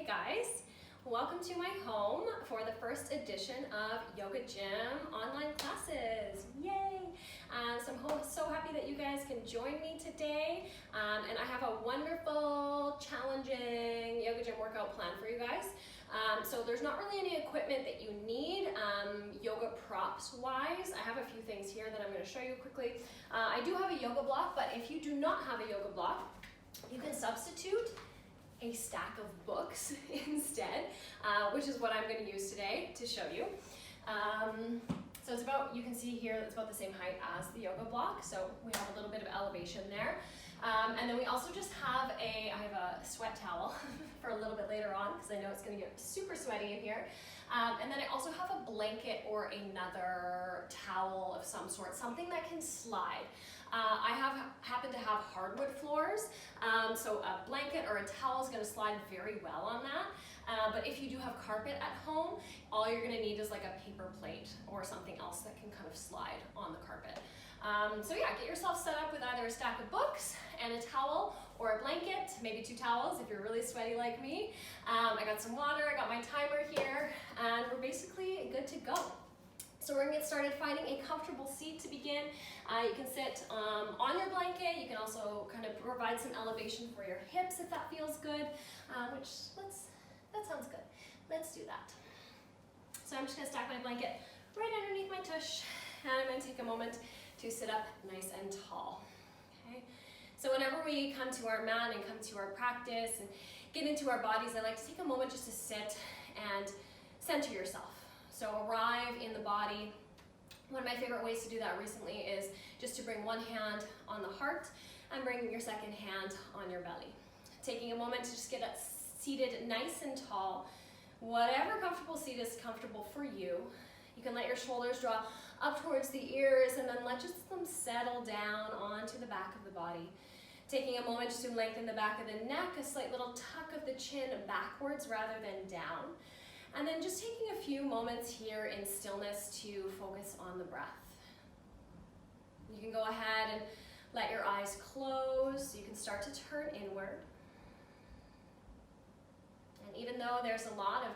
Hey guys, welcome to my home for the first edition of Yoga Gym online classes. Yay! So I'm so happy that you guys can join me today, and I have a wonderful, challenging Yoga Gym workout plan for you guys. So there's not really any equipment that you need, yoga props wise. I have a few things here that I'm going to show you quickly. I do have a yoga block, but if you do not have a yoga block, you can substitute a stack of books instead, which is what I'm going to use today to show you. So it's about, you can see here, it's about the same height as the yoga block, so we have a little bit of elevation there. And then we also just have I have a sweat towel for a little bit later on, because I know it's going to get super sweaty in here. And then I also have a blanket or another towel of some sort, something that can slide. I happen to have hardwood floors, so a blanket or a towel is going to slide very well on that. But if you do have carpet at home, all you're going to need is like a paper plate or something else that can kind of slide on the carpet. So yeah, get yourself set up with either a stack of books and a towel or a blanket, maybe 2 towels if you're really sweaty like me. I got some water, I got my timer here, and we're basically good to go. So we're going to get started finding a comfortable seat to begin. You can sit on your blanket. You can also kind of provide some elevation for your hips if that feels good, that sounds good. Let's do that. So I'm just going to stack my blanket right underneath my tush, and I'm going to take a moment to sit up nice and tall. Okay. So whenever we come to our mat and come to our practice and get into our bodies, I like to take a moment just to sit and center yourself. So arrive in the body. One of my favorite ways to do that recently is just to bring one hand on the heart and bring your second hand on your belly. Taking a moment to just get seated nice and tall. Whatever comfortable seat is comfortable for you. You can let your shoulders draw up towards the ears and then let just them settle down onto the back of the body. Taking a moment just to lengthen the back of the neck, a slight little tuck of the chin backwards rather than down. And then just taking a few moments here in stillness to focus on the breath. You can go ahead and let your eyes close. You can start to turn inward. And even though there's a lot of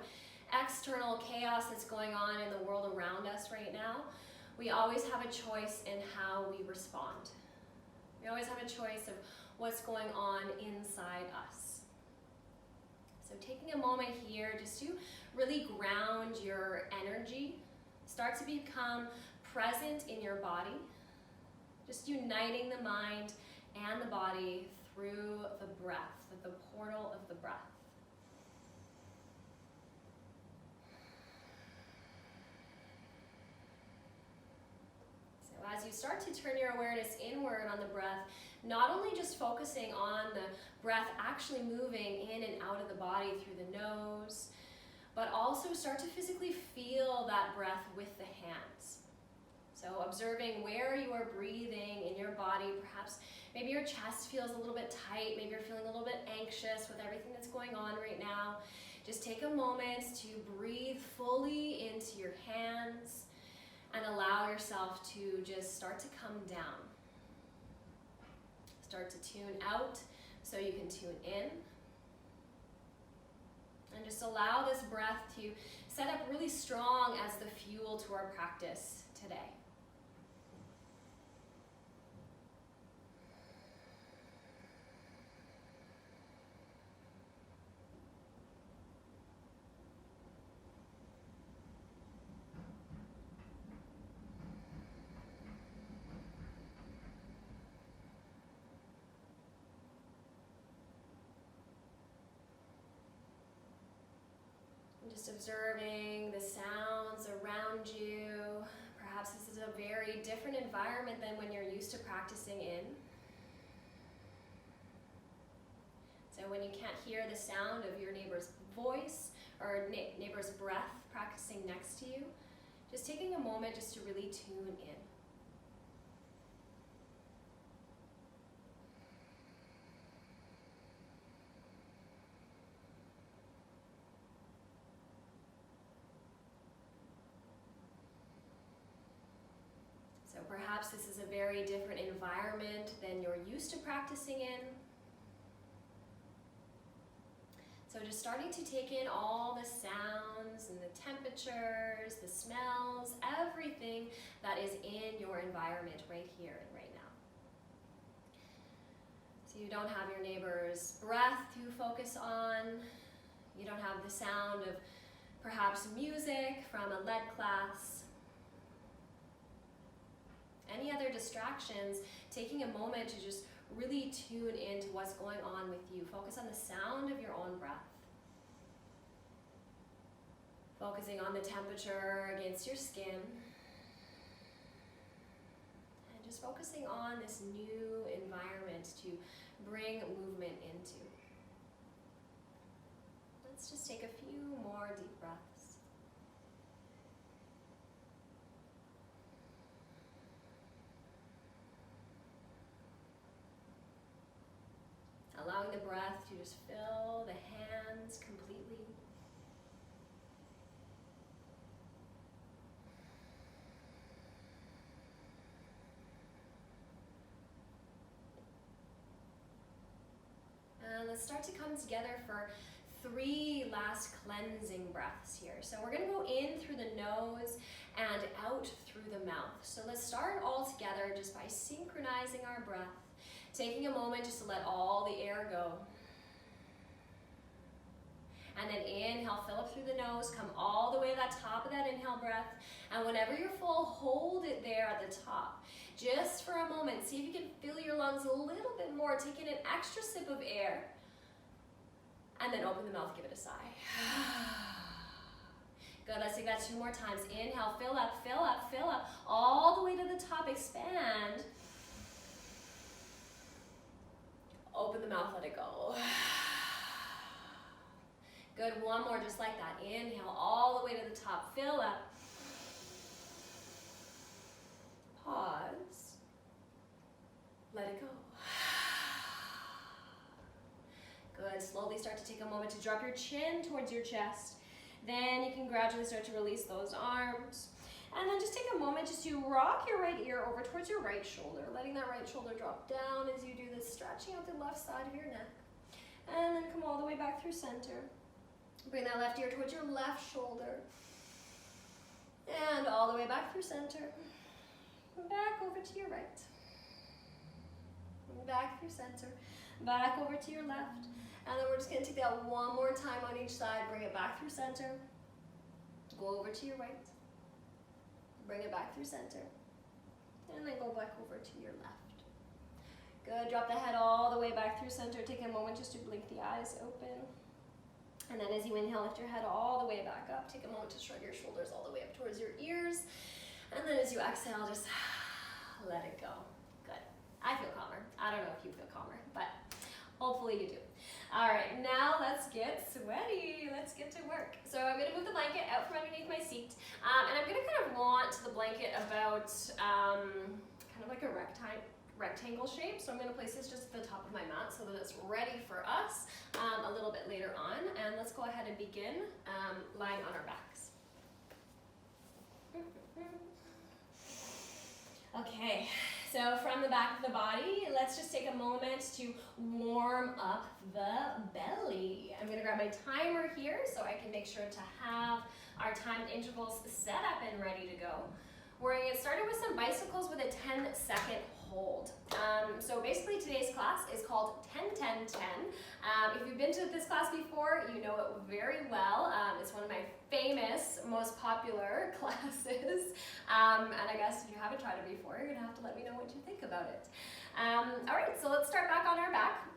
external chaos that's going on in the world around us right now, we always have a choice in how we respond. We always have a choice of what's going on inside us. So taking a moment here just to really ground your energy, start to become present in your body, just uniting the mind and the body through the breath, the portal of the breath. So as you start to turn your awareness inward on the breath, not only just focusing on the breath actually moving in and out of the body through the nose, but also start to physically feel that breath with the hands. So observing where you are breathing in your body, perhaps maybe your chest feels a little bit tight, maybe you're feeling a little bit anxious with everything that's going on right now. Just take a moment to breathe fully into your hands and allow yourself to just start to come down. Start to tune out so you can tune in. And just allow this breath to set up really strong as the fuel to our practice today. Just observing the sounds around you. Perhaps this is a very different environment than when you're used to practicing in. So when you can't hear the sound of your neighbor's voice or neighbor's breath practicing next to you, just taking a moment just to really tune in. So perhaps this is a very different environment than you're used to practicing in. So just starting to take in all the sounds and the temperatures, the smells, everything that is in your environment right here and right now. So you don't have your neighbor's breath to focus on. You don't have the sound of perhaps music from a lead class. Any other distractions, taking a moment to just really tune into what's going on with you. Focus on the sound of your own breath. Focusing on the temperature against your skin. And just focusing on this new environment to bring movement into. Let's just take a few more deep breaths. Allowing the breath to just fill the hands completely. And let's start to come together for 3 last cleansing breaths here. So we're going to go in through the nose and out through the mouth. So let's start all together just by synchronizing our breath, taking a moment just to let all the air go. And then inhale, fill up through the nose, come all the way to that top of that inhale breath. And whenever you're full, hold it there at the top. Just for a moment, see if you can fill your lungs a little bit more, taking an extra sip of air. And then open the mouth, give it a sigh. Good, let's take that 2 more times. Inhale, fill up, fill up, fill up. All the way to the top, expand. Open the mouth, let it go. Good, 1 more just like that. Inhale all the way to the top, fill up. Pause. Let it go. Good, slowly start to take a moment to drop your chin towards your chest. Then you can gradually start to release those arms. And then just take a moment just to rock your right ear over towards your right shoulder, letting that right shoulder drop down as you do this, stretching out the left side of your neck. And then come all the way back through center. Bring that left ear towards your left shoulder. And all the way back through center. Back over to your right. Back through center. Back over to your left. And then we're just going to take that 1 more time on each side. Bring it back through center. Go over to your right. Bring it back through center. And then go back over to your left. Good. Drop the head all the way back through center. Take a moment just to blink the eyes open. And then as you inhale, lift your head all the way back up. Take a moment to shrug your shoulders all the way up towards your ears. And then as you exhale, just let it go. Good. I feel calmer. I don't know if you feel calmer, but hopefully you do. All right, now let's get sweaty. Let's get to work. So I'm going to move the blanket out from underneath my seat. And I'm going to kind of launch the blanket about kind of like a rectangle shape. So I'm going to place this just at the top of my mat so that it's ready for us a little bit later on. And let's go ahead and begin lying on our backs. Okay, so from the back of the body, let's just take a moment to warm up the belly. I'm going to grab my timer here so I can make sure to have our timed intervals set up and ready to go. We're going to get started with some bicycles with a 10-second hold. So basically today's class is called 10-10-10. If you've been to this class before, you know it very well. It's one of my famous, most popular classes. And I guess if you haven't tried it before, you're going to have to let me know what you think about it. All right, so let's start back on our back.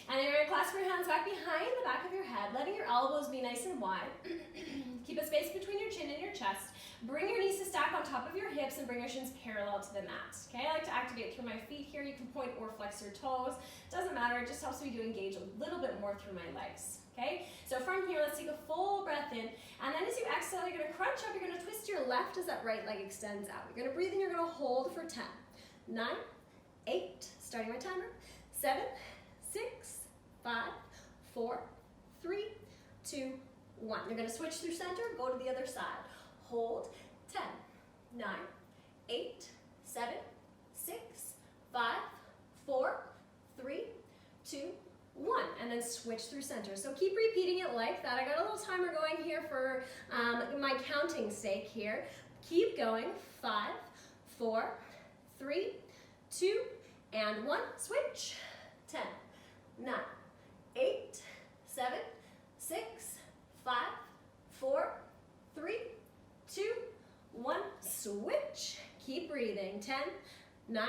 And then you're going to clasp your hands back behind the back of your head, letting your elbows be nice and wide. Keep a space between your chin and your chest. Bring your knees to stack on top of your hips and bring your shins parallel to the mat. Okay, I like to activate through my feet here. You can point or flex your toes. Doesn't matter, it just helps me to engage a little bit more through my legs. Okay, so from here, let's take a full breath in. And then as you exhale, you're going to crunch up. You're going to twist your left as that right leg extends out. You're going to breathe in. You're going to hold for 10, 9, 8, starting my timer, 7, 6, 5, 4, 3, 2, 1. You're going to switch through center, go to the other side. Hold, 10, 9, 8, 7, 6, 5, 4, 3, 2, 1, and then switch through center. So keep repeating it like that. I got a little timer going here for my counting sake here. Keep going. 5, 4, 3, 2, and 1. Switch. 10, 9, 8, 7, 6, 5, 4, 3, 2, 1. Switch. Keep breathing. 10, 9,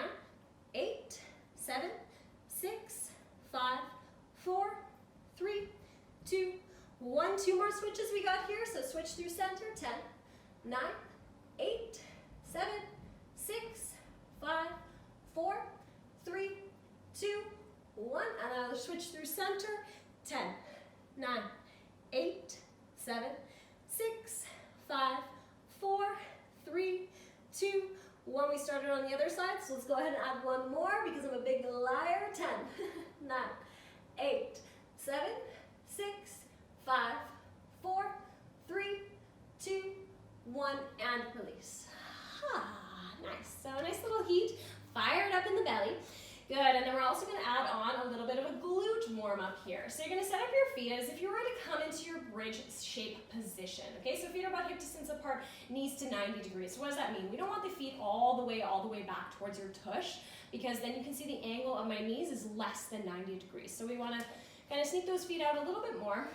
8, 7, 6, 5, 4, 3, 2, 1. 2 more switches we got here. So switch through center. 10, 9, 8, 7, 6, 5, 4, 3, 2, 1. And I'll switch through center. 10, 9, 8, 7, 6, 5, 4, 3, 2, 1. We started on the other side, so let's go ahead and add one more because I'm a big liar. 10, 9, 8, 7, 6, 5, 4, 3, 2, 1, and release. Nice. So nice little heat, fired up in the belly. Good, and then we're also going to add on a little bit of a glute warm up here. So you're going to set up your feet as if you were to come into your bridge shape position. Okay, so feet are about hip distance apart, knees to 90 degrees. So what does that mean? We don't want the feet all the way back towards your tush, because then you can see the angle of my knees is less than 90 degrees. So we want to kind of sneak those feet out a little bit more.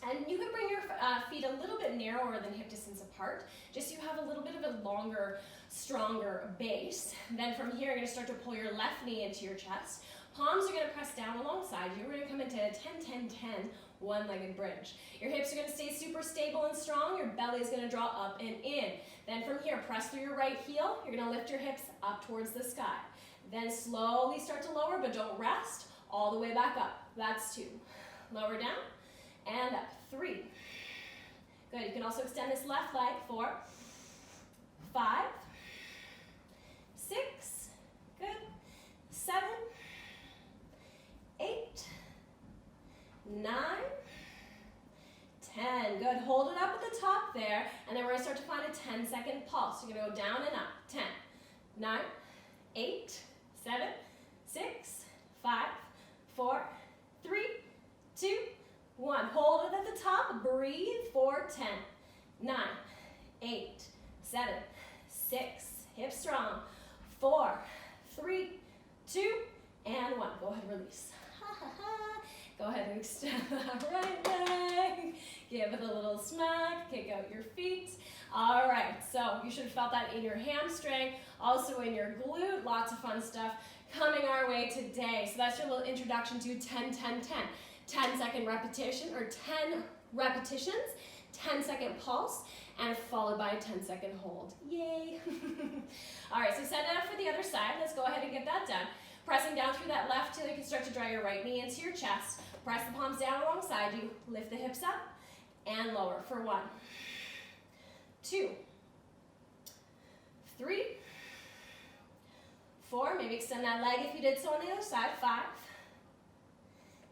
And you can bring your feet a little bit narrower than hip distance apart, just so you have a little bit of a longer, stronger base. Then from here, you're going to start to pull your left knee into your chest. Palms are going to press down alongside you. We're going to come into a 10-10-10 one-legged bridge. Your hips are going to stay super stable and strong. Your belly is going to draw up and in. Then from here, press through your right heel. You're going to lift your hips up towards the sky. Then slowly start to lower, but don't rest. All the way back up. That's 2. Lower down. And up. 3. Good. You can also extend this left leg. 4, 5, 6. Good. 7, 8, 9, 10. Good. Hold it up at the top there. And then we're going to start to find a 10-second pulse. You're going to go down and up. 10, 9, 8, 7, 6, 5, 4, 3, 2, 1. Hold it at the top. Breathe for 10, 9, 8, 7, 6. Hips strong. 4, 3, 2, and 1. Go ahead, release. Go ahead and extend that right leg. Give it a little smack. Kick out your feet. All right, so you should have felt that in your hamstring, also in your glute. Lots of fun stuff coming our way today. So that's your little introduction to 10-10-10. 10-second repetition, or 10 repetitions, 10-second pulse, and followed by a 10-second hold. Yay! All right, so set it up for the other side. Let's go ahead and get that done. Pressing down through that left heel, you can start to draw your right knee into your chest. Press the palms down alongside you. Lift the hips up and lower for 1, 2, 3, 4. Maybe extend that leg if you did so on the other side. 5,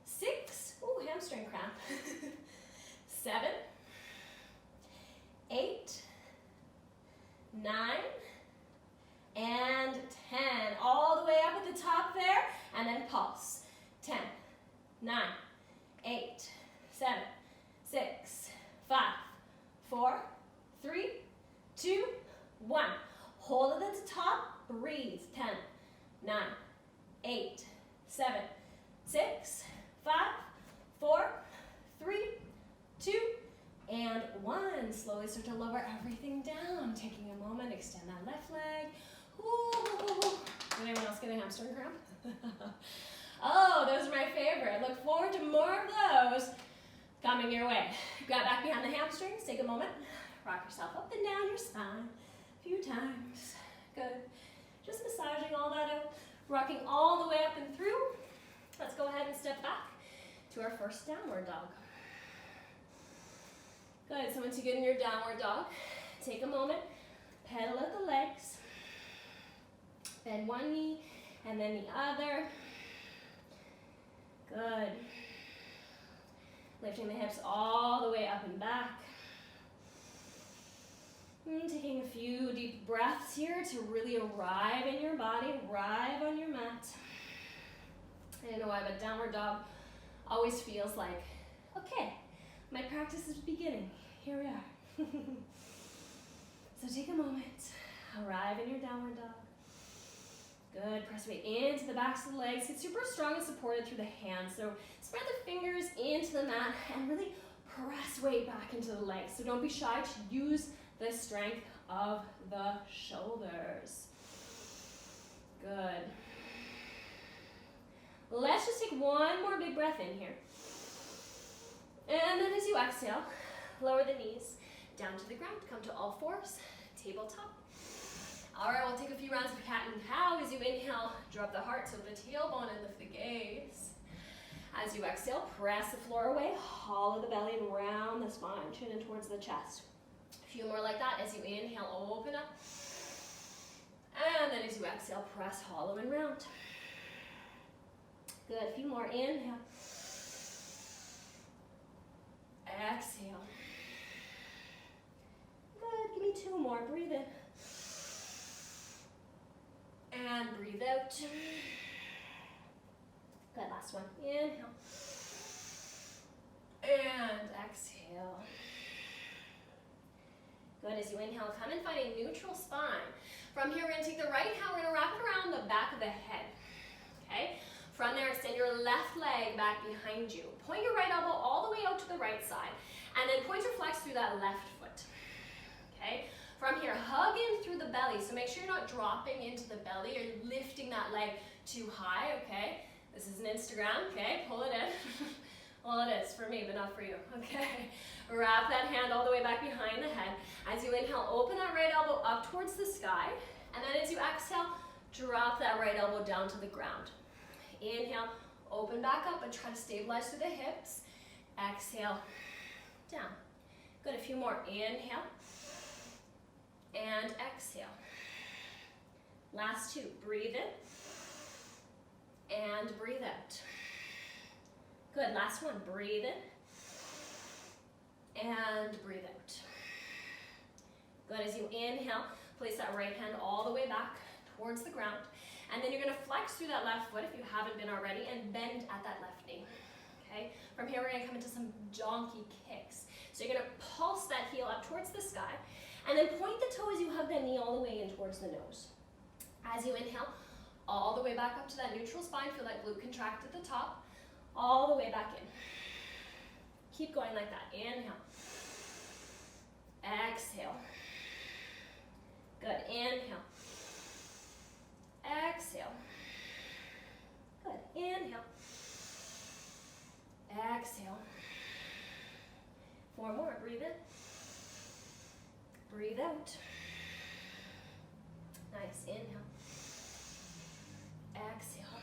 6. Ooh, hamstring cramp. 7, 8, 9, and 10. All the way up at the top there, and then pulse. 10, 9, 8, 7, 6, 5, 4, 3, 2, 1. Hold it at the top. Breathe. 10, 9, 8, 7, 6, 5, 4, 3, 2, and 1. Slowly start to lower everything down. Taking a moment, extend that left leg. Ooh. Did anyone else get a hamstring cramp? Oh, those are my favorite. Look forward to more of those coming your way. Grab back behind the hamstrings. Take a moment. Rock yourself up and down your spine a few times. Good. Just massaging all that out. Rocking all the way up and through. Let's go ahead and step back to our first downward dog. Good. So once you get in your downward dog, take a moment, pedal at the legs. Bend one knee and then the other. Good. Lifting the hips all the way up and back. Taking a few deep breaths here to really arrive in your body, arrive on your mat. I don't know why, but downward dog always feels like, okay, my practice is beginning. Here we are. So take a moment, arrive in your downward dog. Good, press weight into the backs of the legs. Get super strong and supported through the hands. So spread the fingers into the mat and really press weight back into the legs. So don't be shy to use the strength of the shoulders. Good. Let's just take one more big breath in here. And then as you exhale, lower the knees down to the ground. Come to all fours, tabletop. All right, we'll take a few rounds of cat and cow. As you inhale, drop the heart to the tailbone and lift the gaze. As you exhale, press the floor away, hollow the belly and round the spine, chin in towards the chest. A few more like that. As you inhale, open up. And then as you exhale, press hollow and round. Good, a few more. Inhale. Exhale. Good, give me two more. Breathe in. And breathe out. Good, last one. Inhale. And exhale. Good, as you inhale, come and find a neutral spine. From here, we're going to take the right hand, we're going to wrap it around the back of the head. Okay? From there, extend your left leg back behind you. Point your right elbow all the way out to the right side. And then point your flex through that left foot. Okay? From here, hug in through the belly. So make sure you're not dropping into the belly or lifting that leg too high, okay? This is an Instagram, okay? Pull it in. Well, it is for me, but not for you, okay? Wrap that hand all the way back behind the head. As you inhale, open that right elbow up towards the sky. And then as you exhale, drop that right elbow down to the ground. Inhale, open back up and try to stabilize through the hips. Exhale, down. Good, a few more. Inhale. And exhale. Last two. Breathe in. And breathe out. Good. Last one. Breathe in. And breathe out. Good. As you inhale, place that right hand all the way back towards the ground. And then you're going to flex through that left foot if you haven't been already and bend at that left knee. Okay? From here, we're going to come into some donkey kicks. So you're going to pulse that heel up towards the sky. And then point the toe as you hug that knee all the way in towards the nose. As you inhale, all the way back up to that neutral spine. Feel that glute contract at the top. All the way back in. Keep going like that. Inhale. Exhale. Good. Inhale. Exhale. Good. Inhale. Exhale. Four more. Breathe in. Breathe out. Nice. Inhale. Exhale.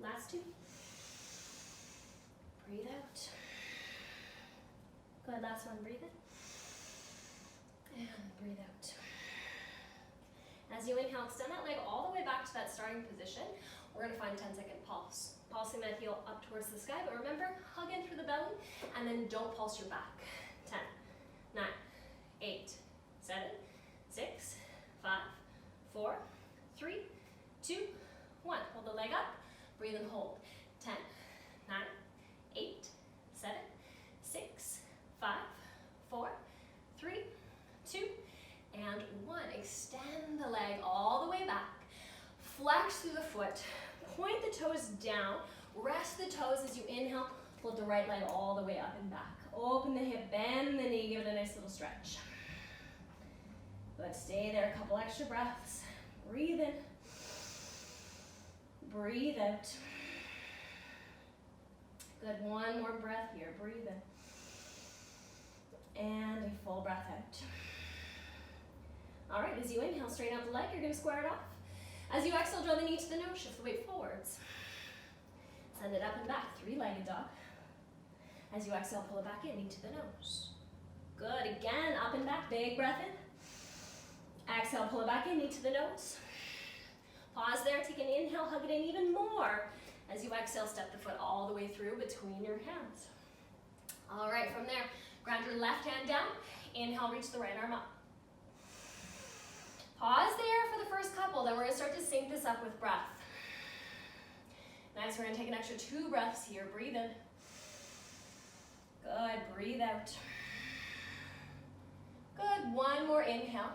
Last two. Breathe out. Good. Last one. Breathe in. And breathe out. As you inhale, extend that leg all the way back to that starting position. We're going to find 10-second pulse. Pulsing that heel up towards the sky, but remember, hug in through the belly, and then don't pulse your back. 10, 9, 8, 7, 6, 5, 4, 3, 2, 1. Hold the leg up, breathe and hold. 10, 9, 8, 7, 6, 5, 4, 3, 2, and 1. Extend the leg all the way back. Flex through the foot. Point the toes down. Rest the toes as you inhale. Float the right leg all the way up and back. Open the hip, bend the knee, give it a nice little stretch. Good, stay there, a couple extra breaths. Breathe in. Breathe out. Good, one more breath here. Breathe in. And a full breath out. All right, as you inhale, straighten out the leg, you're gonna square it off. As you exhale, draw the knee to the nose, shift the weight forwards. Send it up and back, three-legged dog. As you exhale, pull it back in, knee to the nose. Good, again, up and back, big breath in. Exhale, pull it back in, knee to the nose. Pause there, take an inhale, hug it in even more. As you exhale, step the foot all the way through between your hands. All right, from there, ground your left hand down. Inhale, reach the right arm up. Pause there for the first couple, then we're going to start to sync this up with breath. Nice, we're gonna take an extra 2 breaths here. Breathe in. Good, breathe out. Good, one more inhale.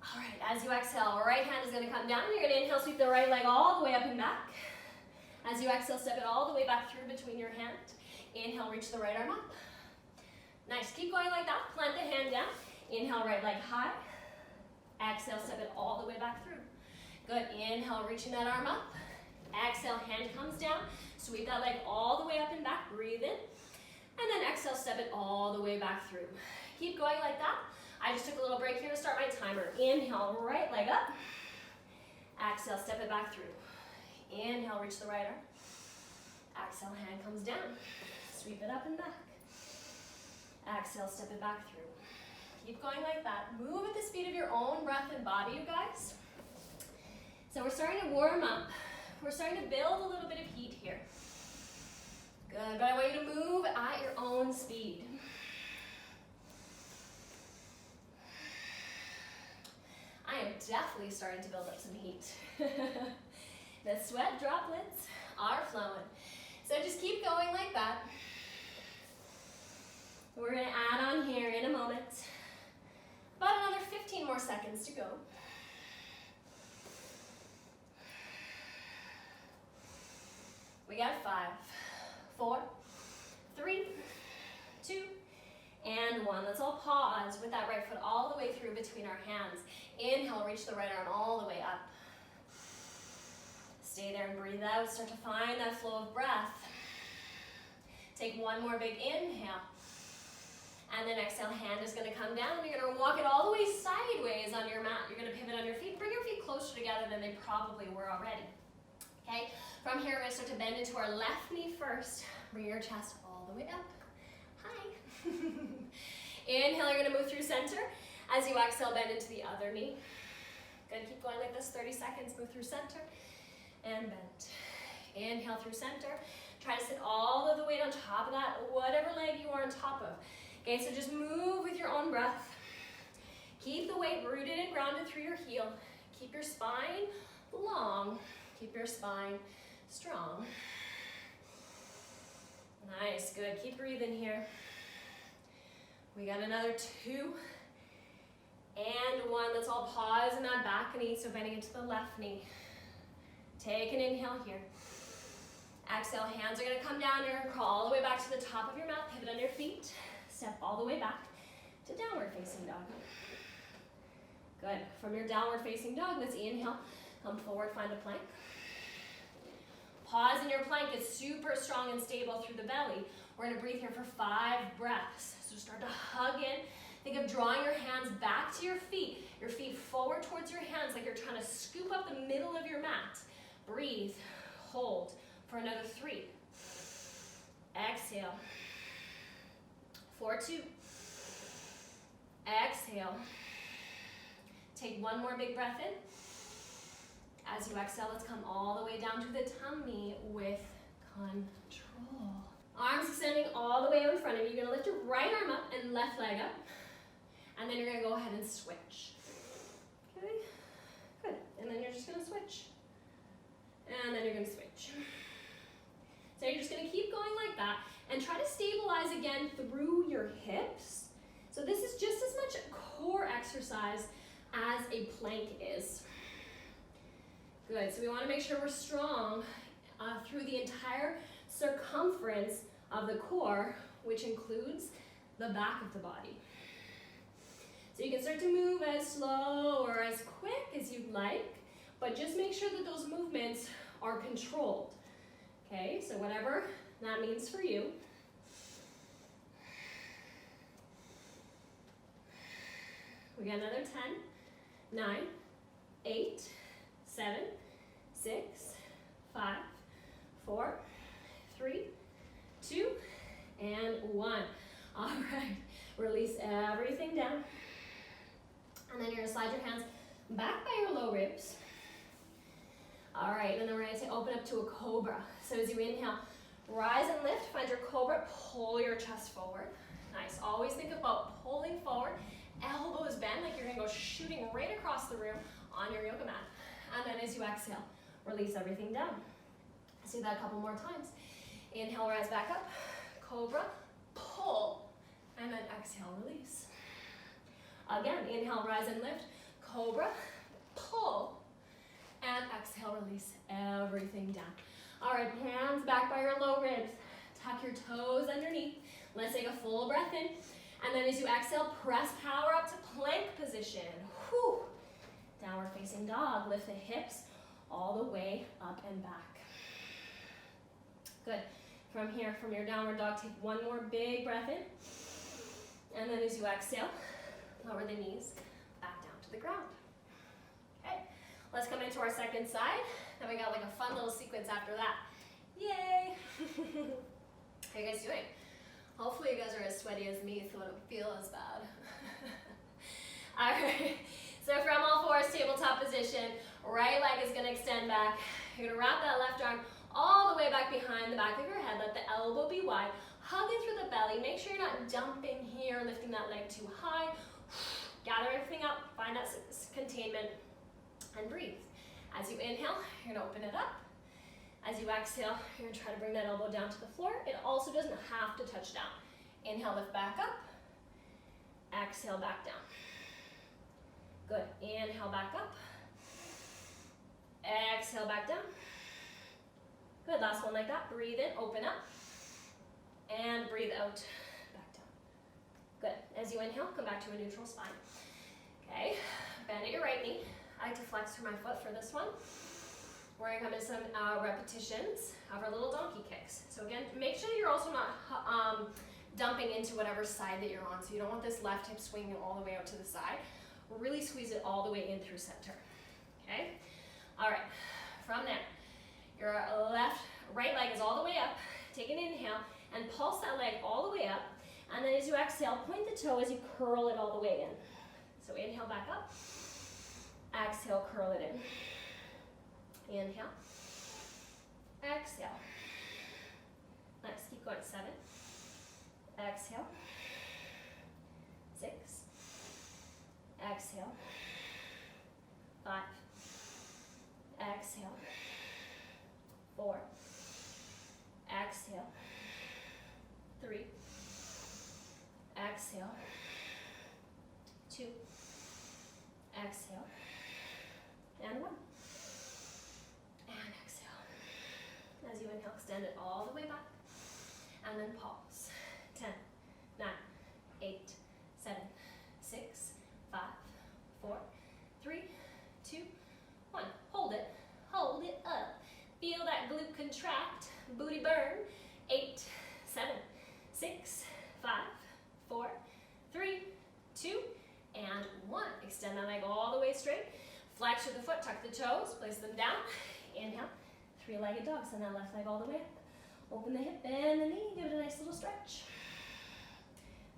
All right, as you exhale, right hand is gonna come down. You're gonna inhale, sweep the right leg all the way up and back. As you exhale, step it all the way back through between your hands. Inhale, reach the right arm up. Nice, keep going like that. Plant the hand down. Inhale, right leg high. Exhale, step it all the way back through. Good, inhale, reaching that arm up. Exhale, hand comes down. Sweep that leg all the way up and back. Breathe in. And then exhale, step it all the way back through. Keep going like that. I just took a little break here to start my timer. Inhale, right leg up. Exhale, step it back through. Inhale, reach the right arm. Exhale, hand comes down. Sweep it up and back. Exhale, step it back through. Keep going like that. Move at the speed of your own breath and body, you guys. So we're starting to warm up. We're starting to build a little bit of heat here. Good, but I want you to move at your own speed. I am definitely starting to build up some heat. The sweat droplets are flowing. So just keep going like that. We're gonna add on here in a moment. About another 15 more seconds to go. We got 5, 4, 3, 2, and 1. Let's all pause with that right foot all the way through between our hands. Inhale, reach the right arm all the way up. Stay there and breathe out. Start to find that flow of breath. Take one more big inhale. And then exhale, hand is gonna come down and you're gonna walk it all the way sideways on your mat. You're gonna pivot on your feet. Bring your feet closer together than they probably were already. Okay, from here we're gonna start to bend into our left knee first. Bring your chest all the way up. Hi. Inhale, you're gonna move through center. As you exhale, bend into the other knee. Good, keep going like this, 30 seconds. Move through center and bend. Inhale through center. Try to sit all of the weight on top of that, whatever leg you are on top of. Okay, so just move with your own breath. Keep the weight rooted and grounded through your heel. Keep your spine long. Keep your spine strong. Nice, good. Keep breathing here. We got another 2 and 1. Let's all pause in that back knee, so bending into the left knee. Take an inhale here. Exhale, hands are gonna come down. You're gonna crawl all the way back to the top of your mat, pivot on your feet. Step all the way back to downward facing dog. Good. From your downward facing dog, let's inhale. Come forward, find a plank. Pause in your plank. It's super strong and stable through the belly. We're gonna breathe here for 5 breaths. So start to hug in. Think of drawing your hands back to your feet forward towards your hands like you're trying to scoop up the middle of your mat. Breathe, hold for another 3. Exhale. 4, 2. Exhale. Take one more big breath in. As you exhale, let's come all the way down to the tummy with control. Arms extending all the way out in front of you. You're gonna lift your right arm up and left leg up. And then you're gonna go ahead and switch. Okay, good. And then you're just gonna switch. And then you're gonna switch. So you're just gonna keep going like that and try to stabilize again through your hips. So this is just as much a core exercise as a plank is. Good, so we wanna make sure we're strong through the entire circumference of the core, which includes the back of the body. So you can start to move as slow or as quick as you'd like, but just make sure that those movements are controlled. Okay, so whatever that means for you. We got another 10, 9, 8, 7, 6, 5, 4, 3, 2, and 1. All right, release everything down. And then you're gonna slide your hands back by your low ribs. All right, and then we're gonna open up to a cobra. So as you inhale, rise and lift, find your cobra, pull your chest forward. Nice, always think about pulling forward, elbows bend like you're gonna go shooting right across the room on your yoga mat. And then as you exhale, Release everything down. Let's do that a couple more times. Inhale, rise back up. Cobra, pull, and then exhale, release. Again, inhale, rise and lift. Cobra, pull, and exhale, release everything down. All right, hands back by your low ribs. Tuck your toes underneath. Let's take a full breath in. And then as you exhale, press power up to plank position. Whew. Downward facing dog. Lift the hips all the way up and back. Good. From here, from your downward dog, take one more big breath in. And then as you exhale, lower the knees back down to the ground. Okay. Let's come into our second side. Then we got like a fun little sequence after that. Yay! How you guys doing? Hopefully you guys are as sweaty as me, so it won't feel as bad. All right. So from all fours, tabletop position. Right leg is going to extend back. You're going to wrap that left arm all the way back behind the back of your head. Let the elbow be wide. Hug in through the belly. Make sure you're not dumping here, lifting that leg too high. Gather everything up. Find that containment and breathe. As you inhale, you're going to open it up. As you exhale, you're going to try to bring that elbow down to the floor. It also doesn't have to touch down. Inhale, lift back up. Exhale, back down. Good. Inhale, back up. Exhale, back down. Good. Last one like that. Breathe in, open up. And breathe out, back down. Good. As you inhale, come back to a neutral spine. Okay. Bend at your right knee. I like to flex through my foot for this one. We're going to come into some repetitions of our little donkey kicks. So again, make sure you're also not dumping into whatever side that you're on. So you don't want this left hip swinging all the way out to the side. Really squeeze it all the way in through center. Okay? All right. From there, your right leg is all the way up. Take an inhale and pulse that leg all the way up. And then as you exhale, point the toe as you curl it all the way in. So inhale, back up. Exhale, curl it in. Inhale. Exhale. Nice. Keep going. 7. Exhale. 6. Exhale. 5. Exhale. 4. Exhale. 3. Exhale. 2. Exhale. And 1. And exhale. As you inhale, extend it all the way back. And then pause. 10, 9, 8, 7, 6, 5, 4, 3, 2, 1. Hold it. Hold it up. Feel that glute contract. Booty burn. 8, 7, 6, 5, 4, 3, 2, and 1. Extend that leg all the way straight. Flex with the foot, tuck the toes, place them down. Inhale, 3-legged dog. Send that left leg all the way up. Open the hip, bend the knee, give it a nice little stretch.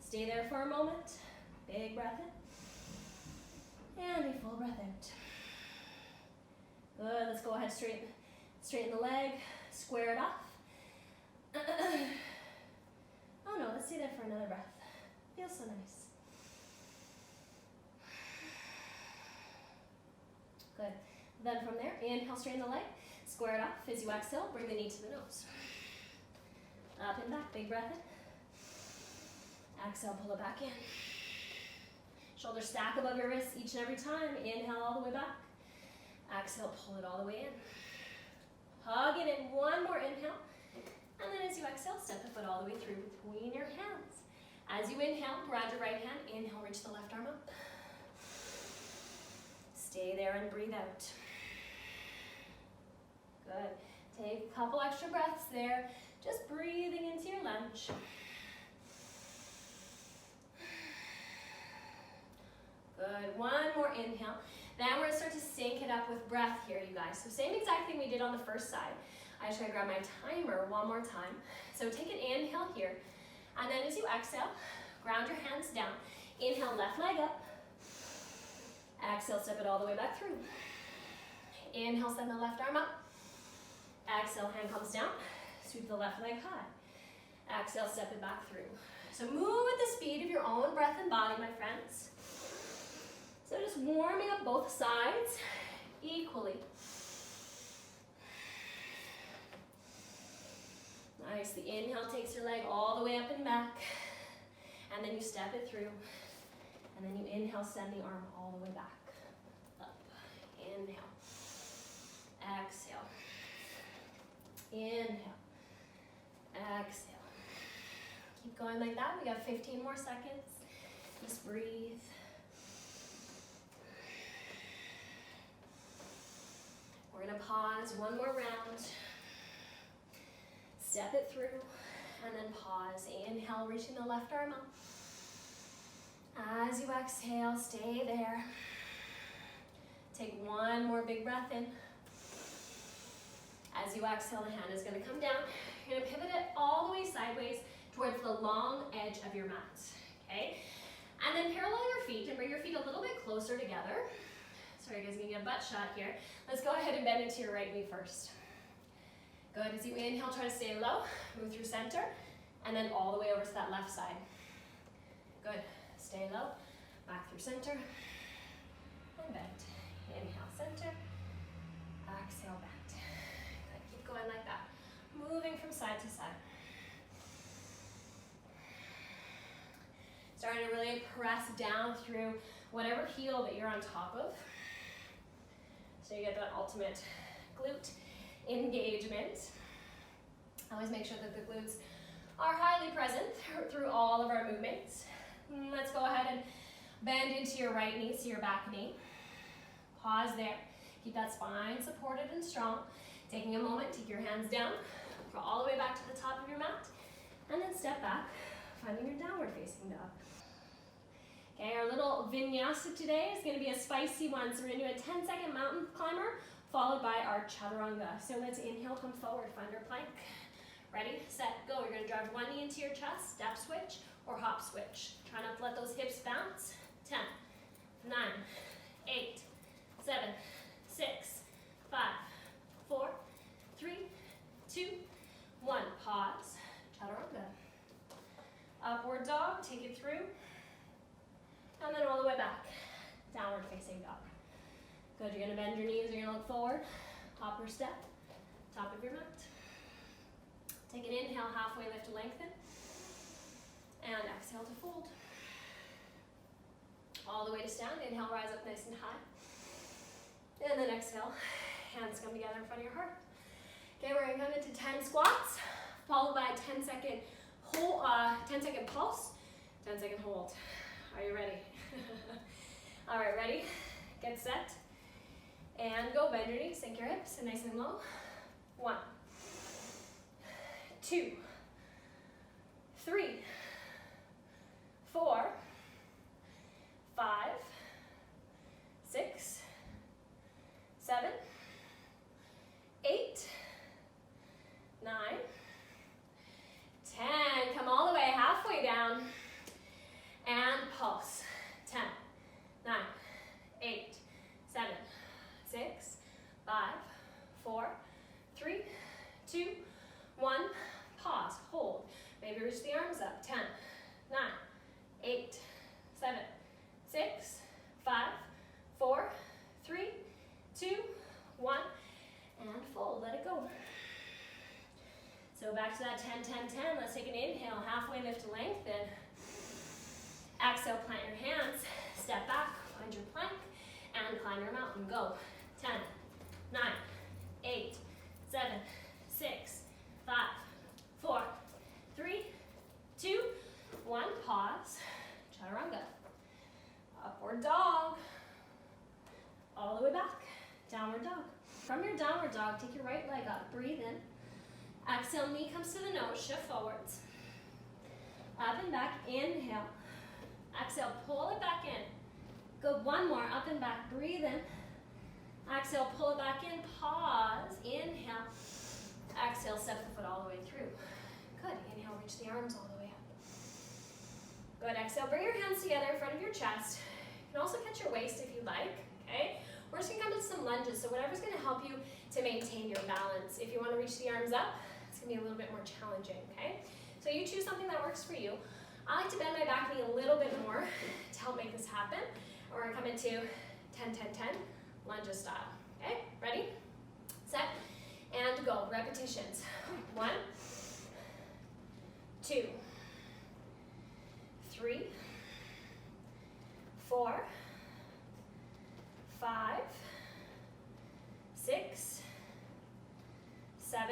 Stay there for a moment. Big breath in. And a full breath out. Good, let's go ahead, straighten the leg, square it off. Oh no, let's stay there for another breath. Feels so nice. Good. Then from there, inhale, straighten the leg, square it off. As you exhale, bring the knee to the nose. Up and back, big breath in. Exhale, pull it back in. Shoulders stack above your wrists each and every time. Inhale all the way back. Exhale, pull it all the way in. Hug it in. One more inhale. And then as you exhale, step the foot all the way through between your hands. As you inhale, ground your right hand. Inhale, reach the left arm up. Stay there and breathe out. Good. Take a couple extra breaths there. Just breathing into your lunge. Good. One more inhale. Then we're going to start to sync it up with breath here, you guys. So same exact thing we did on the first side. I just got to grab my timer one more time. So take an inhale here. And then as you exhale, ground your hands down. Inhale, left leg up. Exhale, step it all the way back through. Inhale, send the left arm up. Exhale, hand comes down. Sweep the left leg high. Exhale, step it back through. So move at the speed of your own breath and body, my friends. So just warming up both sides equally. Nice, the inhale takes your leg all the way up and back, and then you step it through, and then you inhale, send the arm all the way back, up, inhale, exhale, inhale, exhale. Keep going like that. We got 15 more seconds. Just breathe. We're gonna pause one more round. Step it through, and then pause. Inhale, reaching the left arm up. As you exhale, stay there. Take one more big breath in. As you exhale, the hand is gonna come down. You're gonna pivot it all the way sideways towards the long edge of your mat, okay? And then parallel your feet and bring your feet a little bit closer together. Sorry, you guys are gonna get a butt shot here. Let's go ahead and bend into your right knee first. Good, as you inhale, try to stay low, move through center, and then all the way over to that left side. Good, stay low, back through center, and bend. Inhale, center, exhale, bend. Good, keep going like that. Moving from side to side. Starting to really press down through whatever heel that you're on top of. So you get that ultimate glute engagement. Always make sure that the glutes are highly present through all of our movements. Let's go ahead and bend into your right knee, so your back knee. Pause there. Keep that spine supported and strong. Taking a moment, take your hands down, go all the way back to the top of your mat, and then step back, finding your downward facing dog. Okay, our little vinyasa today is going to be a spicy one. So we're going to do a 10-second mountain climber followed by our chaturanga. So let's inhale, come forward, find our plank. Ready, set, go. You're going to drive one knee into your chest, step switch or hop switch. Try not to let those hips bounce. 10, 9, 8, 7, 6, 5, 4, 3, 2, 1. Pause, chaturanga. Upward dog, take it through. And then all the way back, downward facing dog. Good, you're gonna bend your knees, you're gonna look forward, hop or step, top of your mat. Take an inhale, halfway lift to lengthen, and exhale to fold. All the way to stand, inhale, rise up nice and high. And then exhale, hands come together in front of your heart. Okay, we're gonna come into 10 squats, followed by a 10-second hold, 10-second pulse, 10-second hold. Are you ready? All right, ready? Get set. And go, bend your knees, sink your hips, and nice and low. 1, 2, 3, 4, 5, 6, 7, 8, 9, 10. Come all the way, halfway down. And pulse. 10, 9, 8, 7, 6, 5, 4, 3, 2, 1. Pause. Hold. Maybe reach the arms up. 10, 9, 8, 7, 6, 5, 4, 3, 2, 1. And fold. Let it go. So back to that 10, 10, 10. Let's take an inhale. Halfway lift to lengthen. Exhale, plant your hands, step back, find your plank, and climb your mountain. Go. 10, 9, 8, 7, 6, 5, 4, 3, 2, 1. Pause. Chaturanga. Upward dog. All the way back. Downward dog. From your downward dog, take your right leg up. Breathe in. Exhale, knee comes to the nose, shift forwards. Up and back, inhale. Exhale, pull it back in. Go one more, up and back, breathe in. Exhale, pull it back in, pause, inhale. Exhale, step the foot all the way through. Good, inhale, reach the arms all the way up. Good, exhale, bring your hands together in front of your chest. You can also catch your waist if you like, okay? We're just gonna come into some lunges, so whatever's gonna help you to maintain your balance. If you wanna reach the arms up, it's gonna be a little bit more challenging, okay? So you choose something that works for you. I like to bend my back knee a little bit more to help make this happen. We're gonna come into 10, 10, 10, lunges style. Okay, ready, set, and go. Repetitions. 1, 2, 3, 4, 5, 6, 7,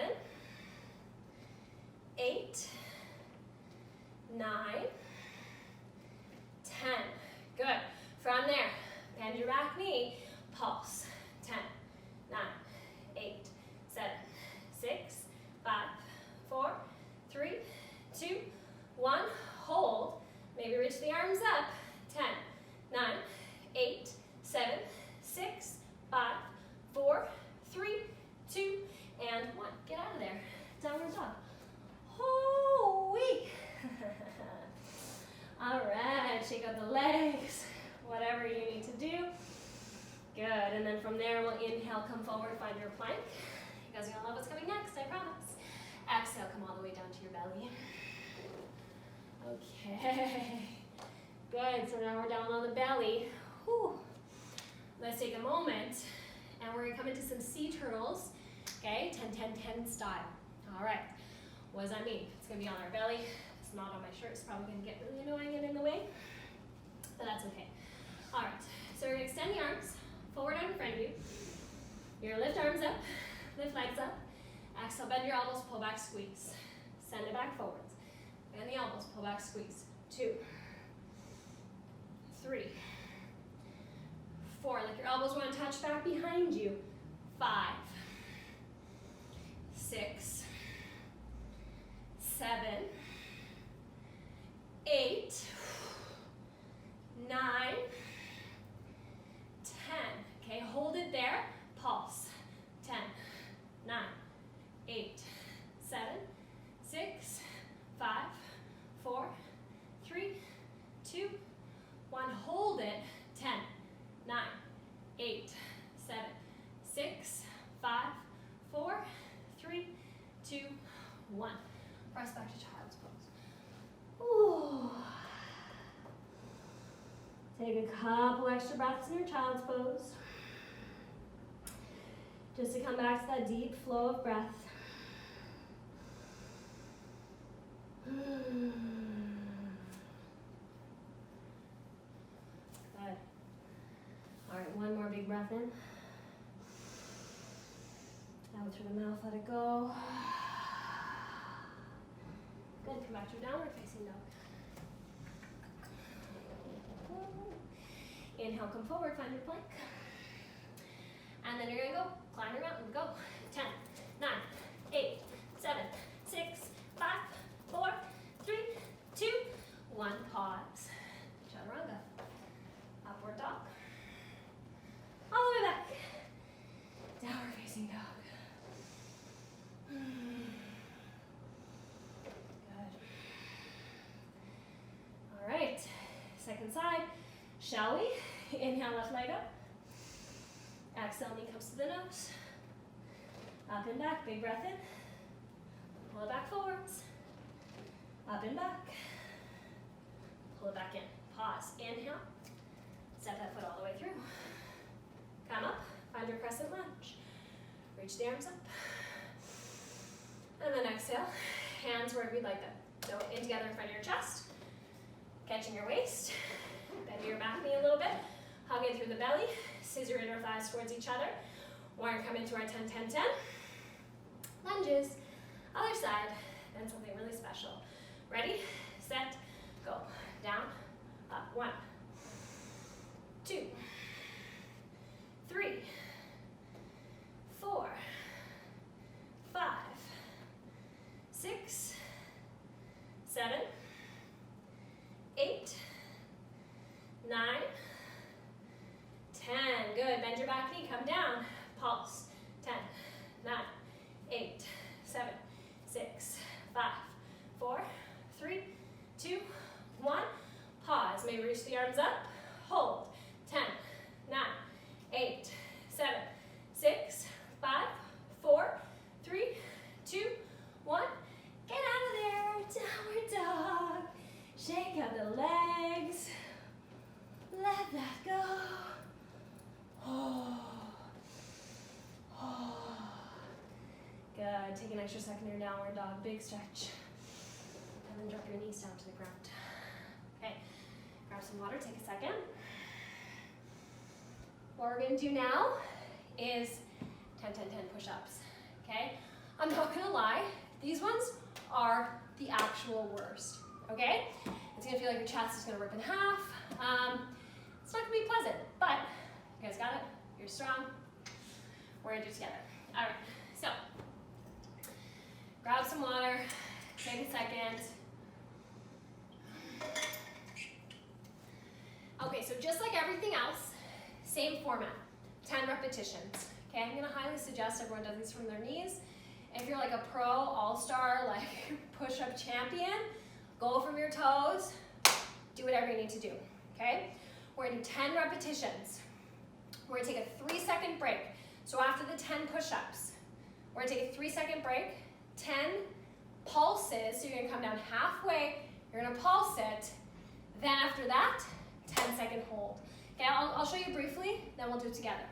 8, 9, 10. Good. From there, bend your back knee, pulse. 10, 9, 8, 7, 6, 5, 4, 3, 2, 1. Hold. Maybe reach the arms up. 10, 9, 8, 7, 6, 5, 4, 3, 2, and 1. Get out of there. Downward dog. Hoo-wee. All right, shake out the legs, whatever you need to do. Good, and then from there, we'll inhale, come forward, find your plank. You guys are gonna love what's coming next, I promise. Exhale, come all the way down to your belly. Okay, good, so now we're down on the belly. Whew. Let's take a moment, and we're gonna come into some sea turtles, okay, 10-10-10 style. All right, what does that mean? It's gonna be on our belly. It's not on my shirt, it's probably gonna get really annoying and in the way, but that's okay. All right, so we're gonna extend the arms forward out in front of you. You're gonna lift arms up, lift legs up. Exhale, bend your elbows, pull back, squeeze. Send it back forwards. Bend the elbows, pull back, squeeze. 2, 3, 4. Like your elbows want to touch back behind you. 5, 6, 7, 8, 9, 10. Okay, hold it there. Pulse. 10, 9, 8, 7, 6, 5, 4, 3, 2, 1. Hold it. 10, 9, 8, 7, 6, 5, 4, 3, 2, 1. Press back to child's pose. Ooh. Take a couple extra breaths in your child's pose. Just to come back to that deep flow of breath. Good. All right, one more big breath in. Out through the mouth, let it go. Good, come back to your downward facing dog. Inhale, come forward, find your plank. And then you're gonna go, climb your mountain, go. 10, 9, 8, 7, 6, 5, 4, 3, 2, 1. Pause. Chaturanga. Upward dog. All the way back. Downward facing dog. Good. All right. Second side. Shall we? Inhale, left leg up. Exhale, knee comes to the nose. Up and back, big breath in. Pull it back forwards. Up and back. Pull it back in. Pause. Inhale. Step that foot all the way through. Come up. Find your crescent lunge. Reach the arms up. And then exhale. Hands wherever you'd like them. So in together in front of your chest. Catching your waist. Bend your back knee a little bit. Hug it through the belly. Scissor inner thighs towards each other. We're going to come into our 10-10-10. Lunges. Other side. Then something really special. Ready, set, go. Down, up. 1, 2, 3, 4, 5, 6, 7, 8, 9, 10. Good. Bend your back knee. Come down. Pulse. 10, 9, 8, 7, 6, 5, 4, 3, 2, 1. Pause. Maybe reach the arms up. Hold. 10, 9, 8, 7, 6, 5, 4, 3, 2, 1. Get out of there. Downward dog. Shake out the legs. Let that go. Oh. Oh. Good. Take an extra second here, downward dog. Big stretch. And then your knees down to the ground. Okay, grab some water, take a second. What we're gonna do now is 10, 10, 10 push-ups, okay? I'm not gonna lie, these ones are the actual worst, okay? It's gonna feel like your chest is gonna rip in half. It's not gonna be pleasant, but you guys got it? You're strong. We're gonna do it together. All right, so grab some water, take a second. Okay, so just like everything else, same format, 10 repetitions. Okay, I'm gonna highly suggest everyone does these from their knees. If you're like a pro, all-star, like push-up champion, go from your toes, do whatever you need to do, okay? We're gonna do 10 repetitions. We're gonna take a 3-second break. So after the 10 push-ups, we're gonna take a 3-second break, 10 pulses, so you're gonna come down halfway, you're gonna pulse it, then after that, 10-second hold. Okay, I'll show you briefly, then we'll do it together.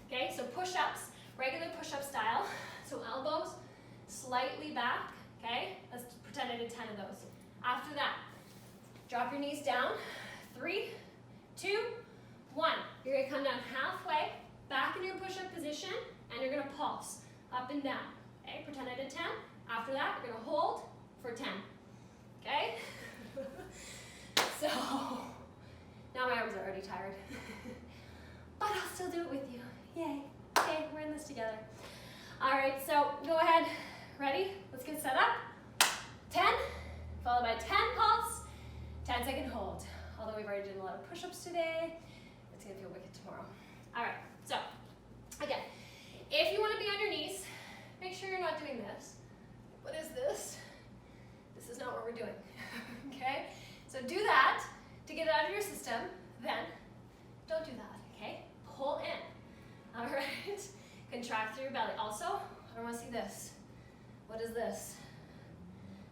Okay, so push-ups, regular push-up style. So elbows slightly back, okay? Let's pretend I did 10 of those. After that, drop your knees down. 3, 2, 1. You're gonna come down halfway, back in your push-up position, and you're gonna pulse up and down. Okay, pretend I did 10. After that, you're gonna hold for 10. Okay? So, now my arms are already tired. But I'll still do it with you. Yay. Okay, we're in this together. All right, so go ahead. Ready? Let's get set up. 10, followed by 10 pulse, 10-second hold. Although we've already done a lot of push-ups today, it's gonna feel wicked tomorrow. All right, so again, if you wanna be on your knees, make sure you're not doing this. What is this? This is not what we're doing, okay? So do that to get it out of your system, then don't do that, okay? Pull in, all right? Contract through your belly. Also, I don't want to see this. What is this?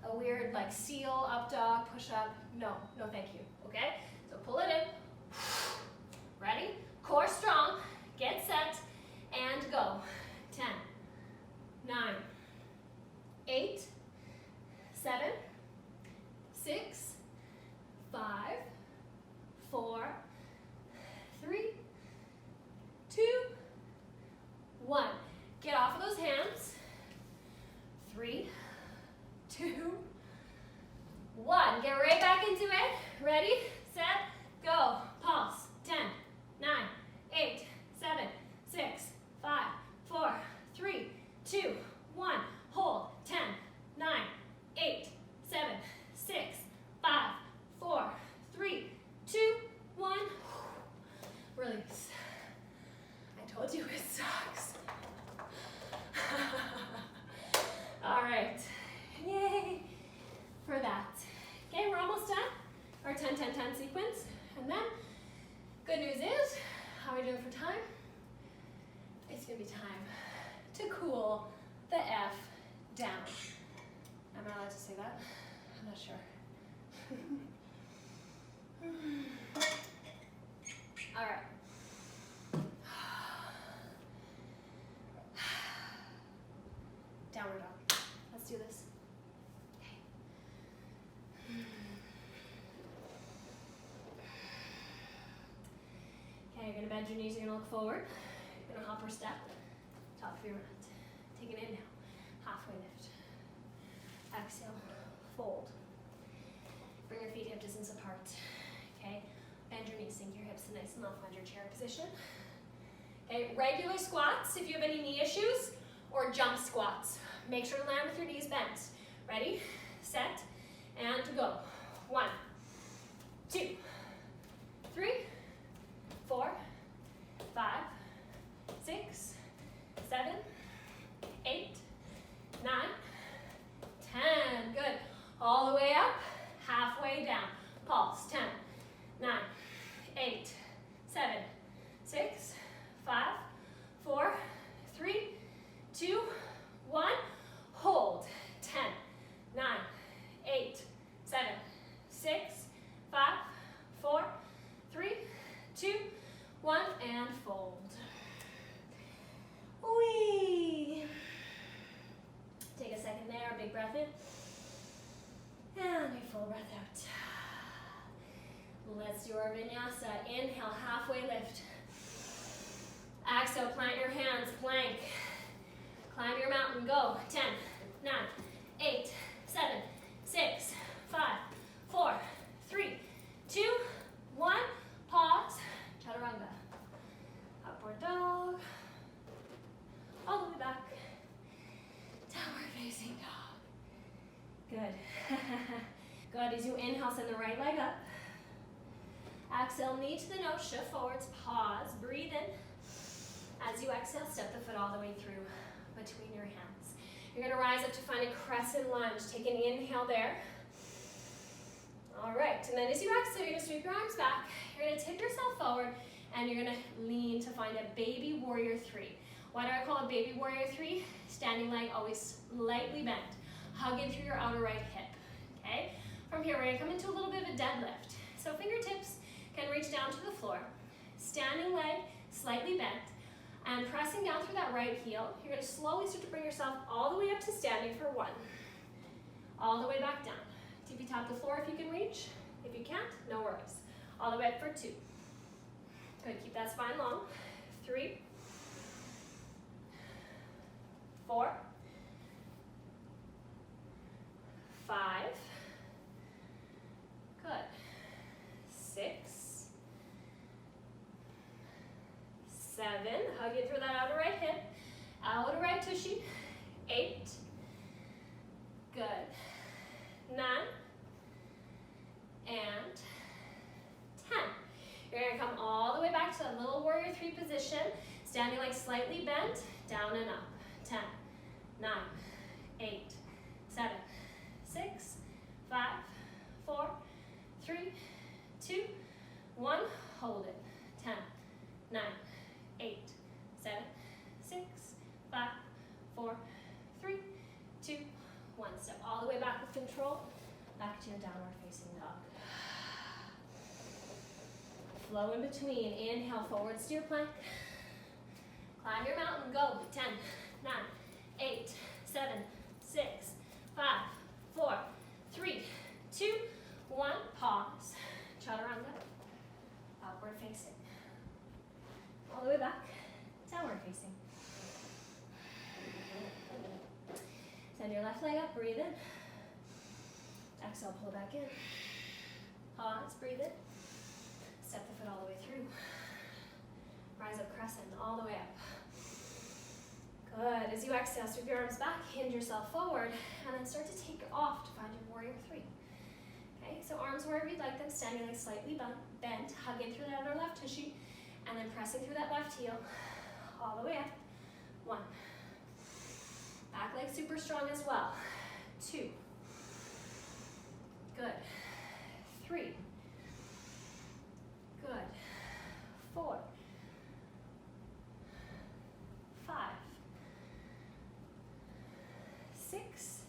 A weird like seal, up dog, push up. No, no thank you, okay? So pull it in. Ready? Core strong, get set, and go. 10, 9, 8, 7, 6, 5, 4, 3, 2, 1. Get off of those hands. 3, 2, 1. Get right back into it. Ready, set, go. Pulse. 10, 9, 8, 7, 6, 5, 4, 3, 2, 1. Hold. 10, 9, 8, 7, 6, 5, 4, 3, 2, 1. Release. I told you it sucks. All right, yay for that. Okay, we're almost done our 10, 10, 10 sequence. And then, good news is, how are we doing for time? It's gonna be time to cool the F down. Am I allowed to say that? I'm not sure. All right. Downward dog. Let's do this. Okay, you're gonna bend your knees, you're gonna look forward. You're gonna hop or step, top of your mat. Take an inhale, halfway lift. Exhale, fold. Bring your feet hip distance apart. Okay, bend your knees, sink your hips nice and low, find your chair position. Okay, regular squats if you have any knee issues, or jump squats. Make sure to land with your knees bent. Ready, set, and go. 1, 2, 3, 4, 5, 6, 7, 8, 9, 10. Good. All the way up, halfway down. Pulse. 10, 9, 8, 7, 6, 5, 4, 3, 2, 1. Hold. 10, 9, 8, 7, 6, 5, 4, 3, 2, 1, and fold. Whee! Take a second there, big breath in. And a full breath That's your vinyasa. Inhale, halfway lift. Exhale, plant your hands, plank. Climb your mountain, go. 10, 9, 8, 7, 6, 5, 4, 3, 2, 1. Pause. Chaturanga. Upward dog. All the way back. Downward facing dog. Good. Good. As you inhale, send the right leg up. Exhale, knee to the nose, shift forwards, pause, breathe in. As you exhale, step the foot all the way through between your hands. You're gonna rise up to find a crescent lunge. Take an inhale there. All right, and then as you exhale, you're gonna sweep your arms back. You're gonna tip yourself forward, and you're gonna lean to find a baby warrior 3. Why do I call it baby warrior 3? Standing leg always slightly bent. Hug in through your outer right hip, okay? From here, we're gonna come into a little bit of a deadlift. So fingertips can reach down to the floor. Standing leg slightly bent, and pressing down through that right heel. You're gonna slowly start to bring yourself all the way up to standing for 1. All the way back down. Tippy tap the floor if you can reach. If you can't, no worries. All the way up for 2. Good, keep that spine long. 3, 4, 5, good, 6, 7, hug in through that outer right hip, outer right tushy, 8, good, 9, and 10. You're gonna come all the way back to that little warrior 3 position, standing like slightly bent, down and up. 10, 9, 8, 7, 6, 5, 4, 3, 2, 1. Hold it. 10, 9, 8, 7, 6, 5, 4, 3, 2, 1. Step all the way back with control. Back to your downward facing dog. Flow in between. Inhale, forward steer plank. Climb your mountain. Go. 10, 9, 8, 7, 6, 5, 4, 3, 2, 1. Pause. Chaturanga. Upward facing. All the way back. Downward facing. Send your left leg up. Breathe in. Exhale, pull back in. Pause. Breathe in. Step the foot all the way through. Rise up crescent all the way up. Good. As you exhale, sweep your arms back, hinge yourself forward, and then start to take off to find your warrior 3. Okay, so arms wherever you'd like them, standing like slightly bent, hug in through that outer left tushy, and then pressing through that left heel all the way up. 1. Back leg super strong as well. 2. Good. 3. Good. 4. 5. 6.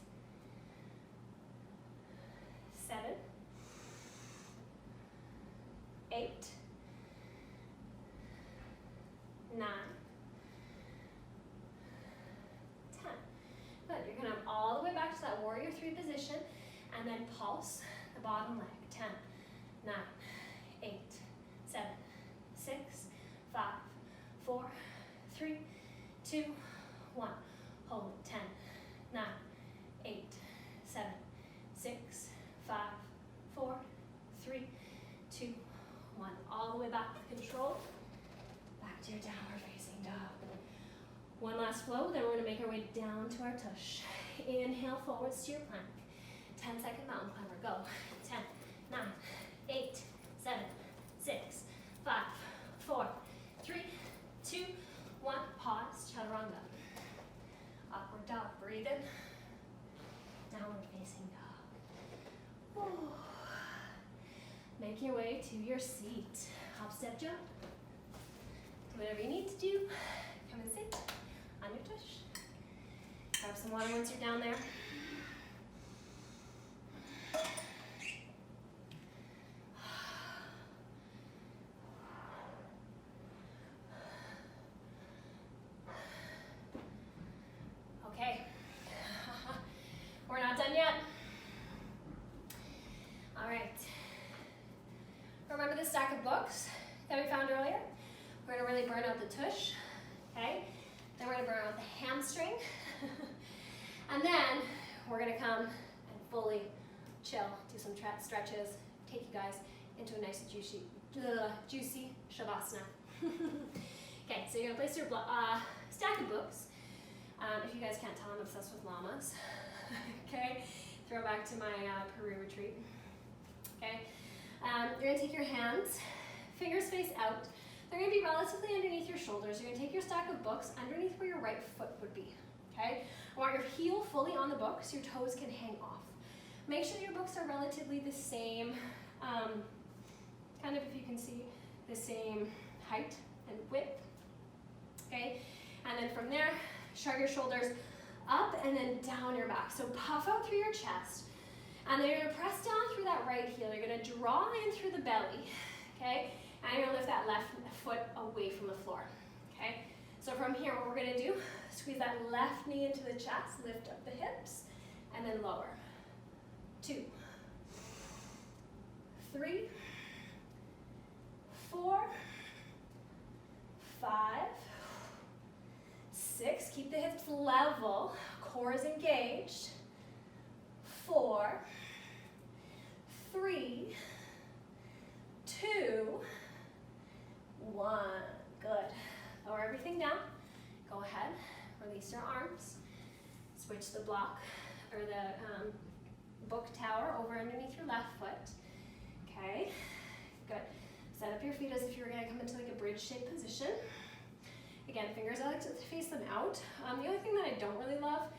7. 8. 9. 10. Good. You're going to come all the way back to that warrior 3 position, and then pulse the bottom leg. 10, 9, 8, 7, 6, 5, 4, 3, 2, 1. Hold it. 10, 9, 8, 7, 6, 5, 4, 3, 2, 1. All the way back with control. Back to your downward facing dog. One last flow, then we're going to make our way down to our tush. Inhale, forward steer plank. 10-second mountain climber. Go. 10, 9, 8, 7, 6, 5, 4, 3, 2, 1. Pause. Chaturanga. Upward dog. Breathe in. Downward facing dog. Ooh. Make your way to your seat. Hop, step, jump. Do whatever you need to do. Come and sit on your tush. Grab some water once you're down there. Okay. We're not done yet. All right. Remember the stack of books that we found earlier. We're gonna really burn out the tush, okay? Then we're gonna burn out the hamstring. And then we're gonna come and fully chill, do some stretches, take you guys into a nice juicy shavasana. Okay, so you're gonna place your stack of books. If you guys can't tell, I'm obsessed with llamas. Okay, throw back to my Peru retreat. Okay, you're gonna take your hands, fingers face out. They're gonna be relatively underneath your shoulders. You're gonna take your stack of books underneath where your right foot would be. Okay, I want your heel fully on the book so your toes can hang off. Make sure your books are relatively the same, kind of, if you can see, the same height and width. Okay, and then from there, shrug your shoulders up and then down your back. So puff out through your chest. And then you're gonna press down through that right heel. You're gonna draw in through the belly, okay? And you're gonna lift that left foot away from the floor, okay? So from here, what we're gonna do, squeeze that left knee into the chest, lift up the hips, and then lower. 2, 3, 4, 5, 6, keep the hips level, core is engaged. 4, 3, 2, 1. Good. Lower everything down. Go ahead, release your arms. Switch the block, or the book tower over underneath your left foot. Okay, good. Set up your feet as if you were gonna come into like a bridge shaped position. Again, fingers, I like to face them out. The only thing that I don't really love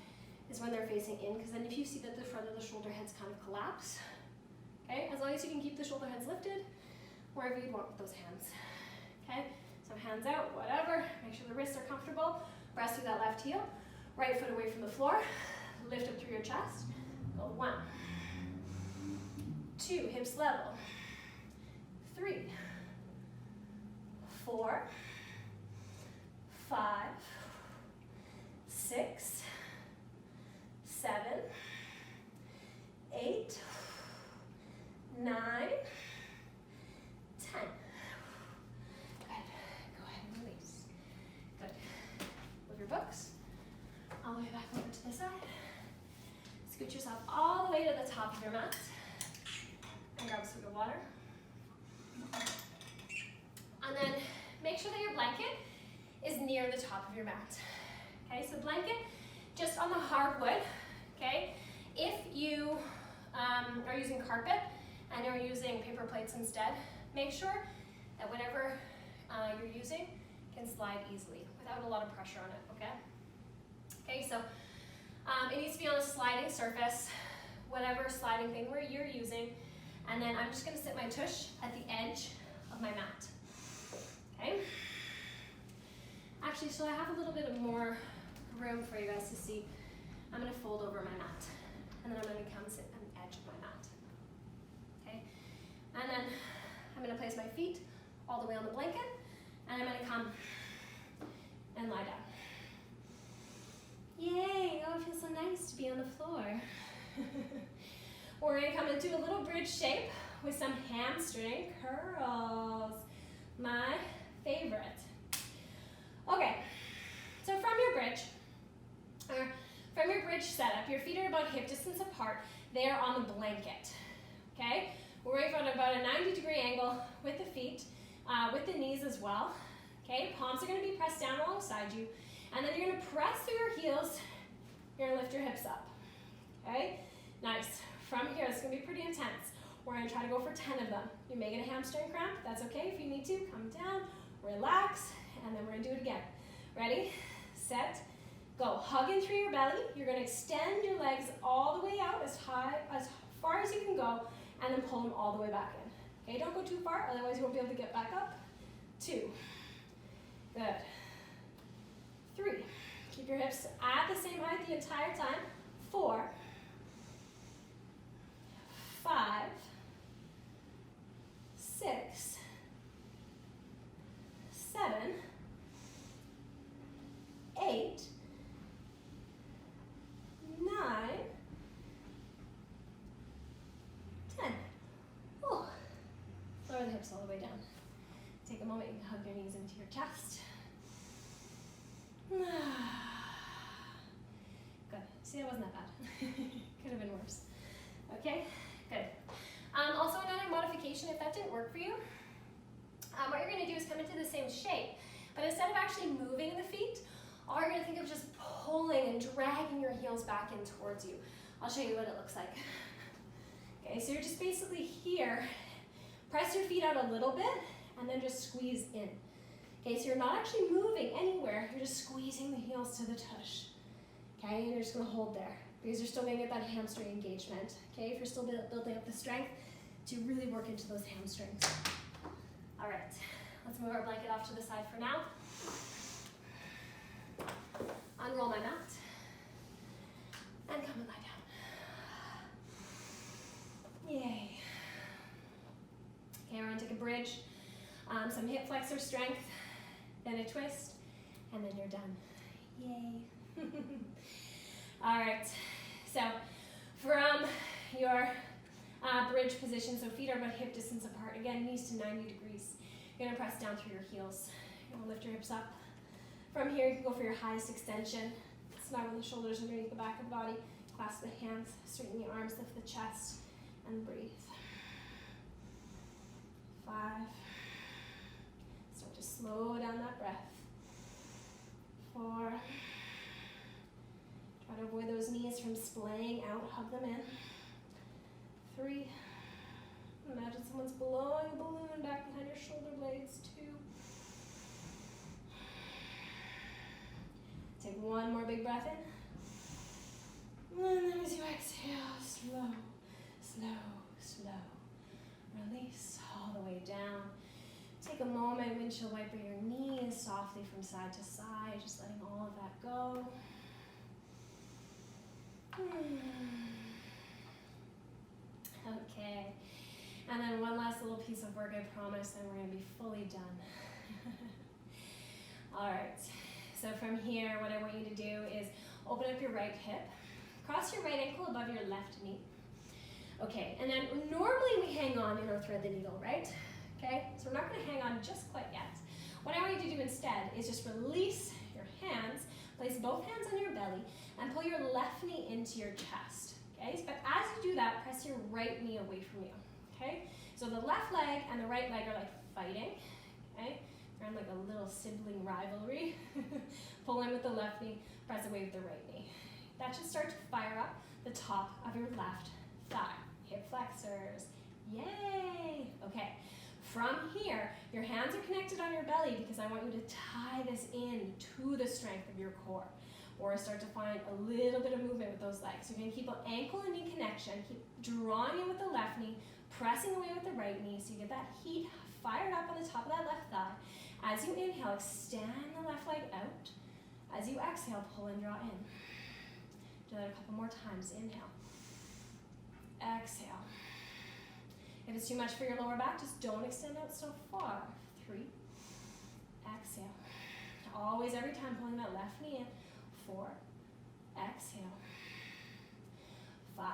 is when they're facing in, because then if you see that the front of the shoulder heads kind of collapse, okay? As long as you can keep the shoulder heads lifted, wherever you want with those hands, okay? So hands out, whatever. Make sure the wrists are comfortable. Press through that left heel. Right foot away from the floor. Lift up through your chest. Go 1, 2, hips level. 3, 4, 5, 6, 7, 8, 9, 10. Good. Go ahead and release. Good. Move your books all the way back over to the side. Scoot yourself all the way to the top of your mat and grab a swig of water. And then make sure that your blanket is near the top of your mat. Okay, so blanket just on the hardwood. Okay, if you are using carpet and you're using paper plates instead, make sure that whatever you're using can slide easily without a lot of pressure on it, okay? Okay, so it needs to be on a sliding surface, whatever sliding thing where you're using, and then I'm just gonna sit my tush at the edge of my mat, okay? Actually, so I have a little bit of more room for you guys to see. I'm gonna fold over my mat, and then I'm gonna come sit on the edge of my mat, okay? And then I'm gonna place my feet all the way on the blanket, and I'm gonna come and lie down. Yay, oh, it feels so nice to be on the floor. We're gonna come into a little bridge shape with some hamstring curls. My favorite. Okay, so from your bridge setup, your feet are about hip distance apart. They are on the blanket, okay? We're going from about a 90-degree angle with the feet, with the knees as well, okay? Palms are gonna be pressed down alongside you, and then you're gonna press through your heels. You're gonna lift your hips up, okay? Nice. From here, it's gonna be pretty intense. We're gonna try to go for 10 of them. You may get a hamstring cramp, that's okay if you need to. Come down, relax, and then we're gonna do it again. Ready, set, go. Hug in through your belly. You're gonna extend your legs all the way out as far as you can go, and then pull them all the way back in. Okay, don't go too far, otherwise you won't be able to get back up. 2, good. 3, keep your hips at the same height the entire time. 4, 5, 6, 7, 8, 9, 10. Oh, lower the hips hips all the way down. Take a moment, you can hug your knees into your chest. Good. See, that wasn't that bad. Could have been worse. Okay, good. Also another modification, if that didn't work for you, what you're gonna do is come into the same shape, but instead of actually moving the feet, all you're gonna think of just pulling and dragging your heels back in towards you. I'll show you what it looks like. Okay, so you're just basically here, press your feet out a little bit, and then just squeeze in. Okay, so you're not actually moving anywhere, you're just squeezing the heels to the tush. Okay, and you're just gonna hold there, because you're still gonna get that hamstring engagement. Okay, if you're still building up the strength to really work into those hamstrings. All right, let's move our blanket off to the side for now. Unroll my mat, and come and lie down. Yay. Okay, we're gonna take a bridge, some hip flexor strength, then a twist, and then you're done. Yay. All right, so from your bridge position, so feet are about hip distance apart, again, knees to 90 degrees. You're gonna press down through your heels. You're gonna lift your hips up. From here, you can go for your highest extension. Snuggle the shoulders underneath the back of the body, clasp the hands, straighten the arms, lift the chest, and breathe. 5. Start to slow down that breath. 4. Try to avoid those knees from splaying out, hug them in. 3. Imagine someone's blowing a balloon back behind your shoulder blades. 2. Take one more big breath in. And then as you exhale, slow, slow, slow. Release all the way down. Take a moment, windshield wiper your knees softly from side to side, just letting all of that go. Okay, and then one last little piece of work, I promise, and we're going to be fully done. All right, so from here, what I want you to do is open up your right hip, cross your right ankle above your left knee. Okay, and then normally we hang on in our thread the needle, right? Okay, so we're not going to hang on just quite yet. What I want you to do instead is just release your hands, place both hands on your belly, and pull your left knee into your chest. Okay, but as you do that, press your right knee away from you. Okay, so the left leg and the right leg are like fighting. Okay, they're in like a little sibling rivalry. Pull in with the left knee, press away with the right knee. That should start to fire up the top of your left thigh. Hip flexors. Yay! Okay. From here, your hands are connected on your belly because I want you to tie this in to the strength of your core. Or start to find a little bit of movement with those legs. You're going to keep an ankle and knee connection. Keep drawing in with the left knee, pressing away with the right knee so you get that heat fired up on the top of that left thigh. As you inhale, extend the left leg out. As you exhale, pull and draw in. Do that a couple more times. Inhale. Exhale. If it's too much for your lower back, just don't extend out so far. 3. Exhale. Always, every time, pulling that left knee in. 4. Exhale. 5.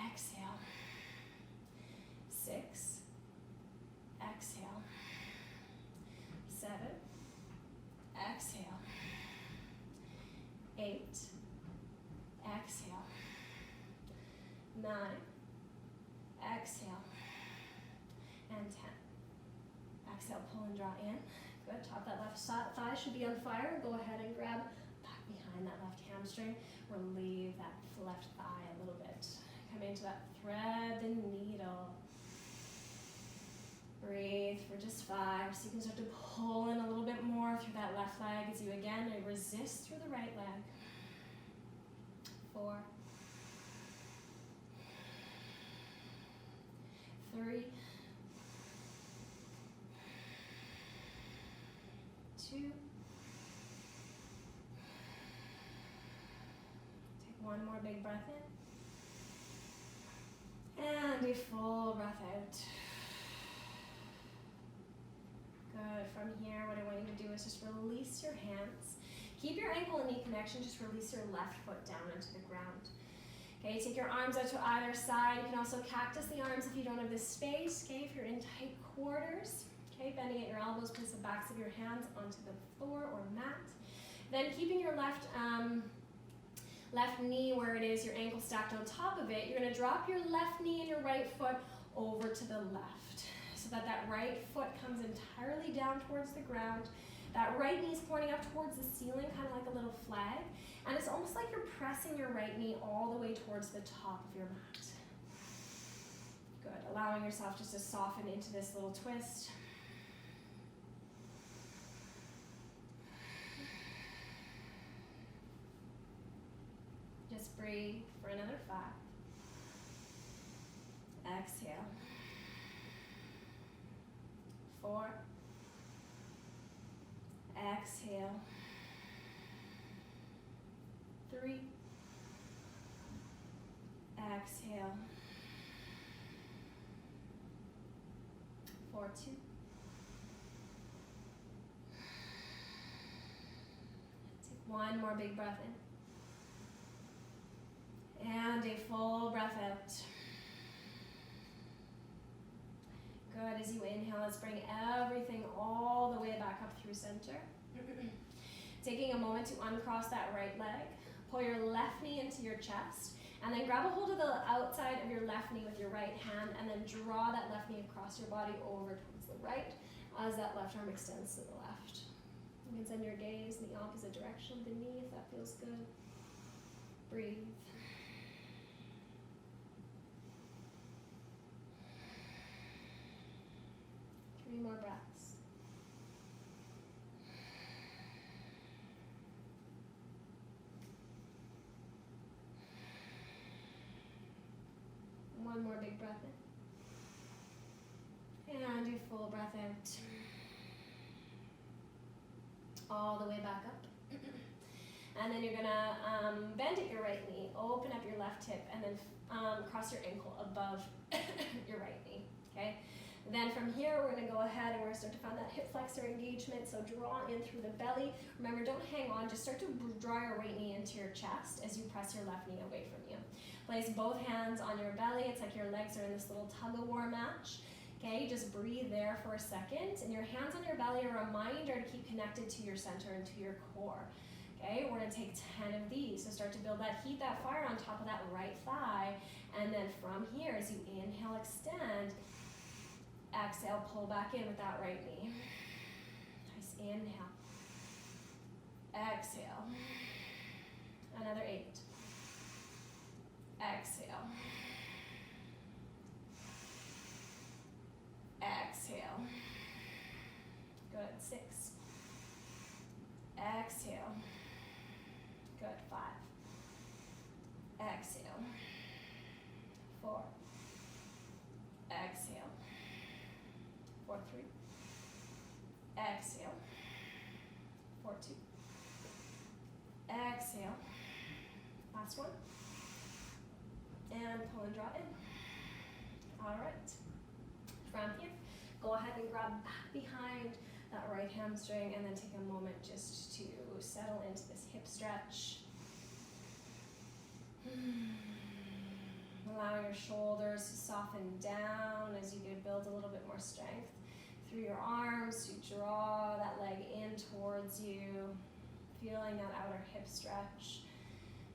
Exhale. 6. Exhale. 7. Exhale. 8. Exhale. 9. Exhale. And 10. Exhale, pull and draw in. Good. Top that left thigh should be on fire. Go ahead and grab back behind that left hamstring. Relieve that left thigh a little bit. Come into that thread the needle. Breathe for just 5. So you can start to pull in a little bit more through that left leg as you again resist through the right leg. 4. 3. 2. Take one more big breath in. And a full breath out. Good. From here, what I want you to do is just release your hands. Keep your ankle and knee connection, just release your left foot down into the ground. Okay, take your arms out to either side. You can also cactus the arms if you don't have the space. Okay, if you're in tight quarters. Okay, bending at your elbows, place the backs of your hands onto the floor or mat. Then keeping your left knee where it is, your ankle stacked on top of it, you're going to drop your left knee and your right foot over to the left so that that right foot comes entirely down towards the ground. That right knee is pointing up towards the ceiling, kind of like a little flag. And it's almost like you're pressing your right knee all the way towards the top of your mat. Good. Allowing yourself just to soften into this little twist. Just breathe for another 5. Exhale. 4. Exhale. 3. Exhale. 4, 2. Take one more big breath in. And a full breath out. Good. As you inhale, let's bring everything all the way back up through center. Taking a moment to uncross that right leg. Pull your left knee into your chest. And then grab a hold of the outside of your left knee with your right hand. And then draw that left knee across your body over towards the right as that left arm extends to the left. You can send your gaze in the opposite direction of the knee if that feels good. Breathe. Three more breaths. One more big breath in. And a full breath out. All the way back up. And then you're gonna bend at your right knee, open up your left hip, and then cross your ankle above your right knee, okay? Then from here, we're gonna go ahead and we're gonna start to find that hip flexor engagement. So draw in through the belly. Remember, don't hang on, just start to draw your right knee into your chest as you press your left knee away from you. Place both hands on your belly. It's like your legs are in this little tug-of-war match. Okay, just breathe there for a second. And your hands on your belly are a reminder to keep connected to your center and to your core. Okay, we're gonna take 10 of these. So start to build that heat, that fire on top of that right thigh. And then from here, as you inhale, extend. Exhale, pull back in with that right knee. Nice inhale. Exhale. Another 8. Exhale. Exhale. Good. 6. Exhale. Good. 5. Exhale. 4. Exhale. 4, 3. Exhale. 4, 2. Exhale. Last one. And pull and draw in. All right. From here, go ahead and grab back behind that right hamstring and then take a moment just to settle into this hip stretch. Allow your shoulders to soften down as you build a little bit more strength through your arms to draw that leg in towards you, feeling that outer hip stretch.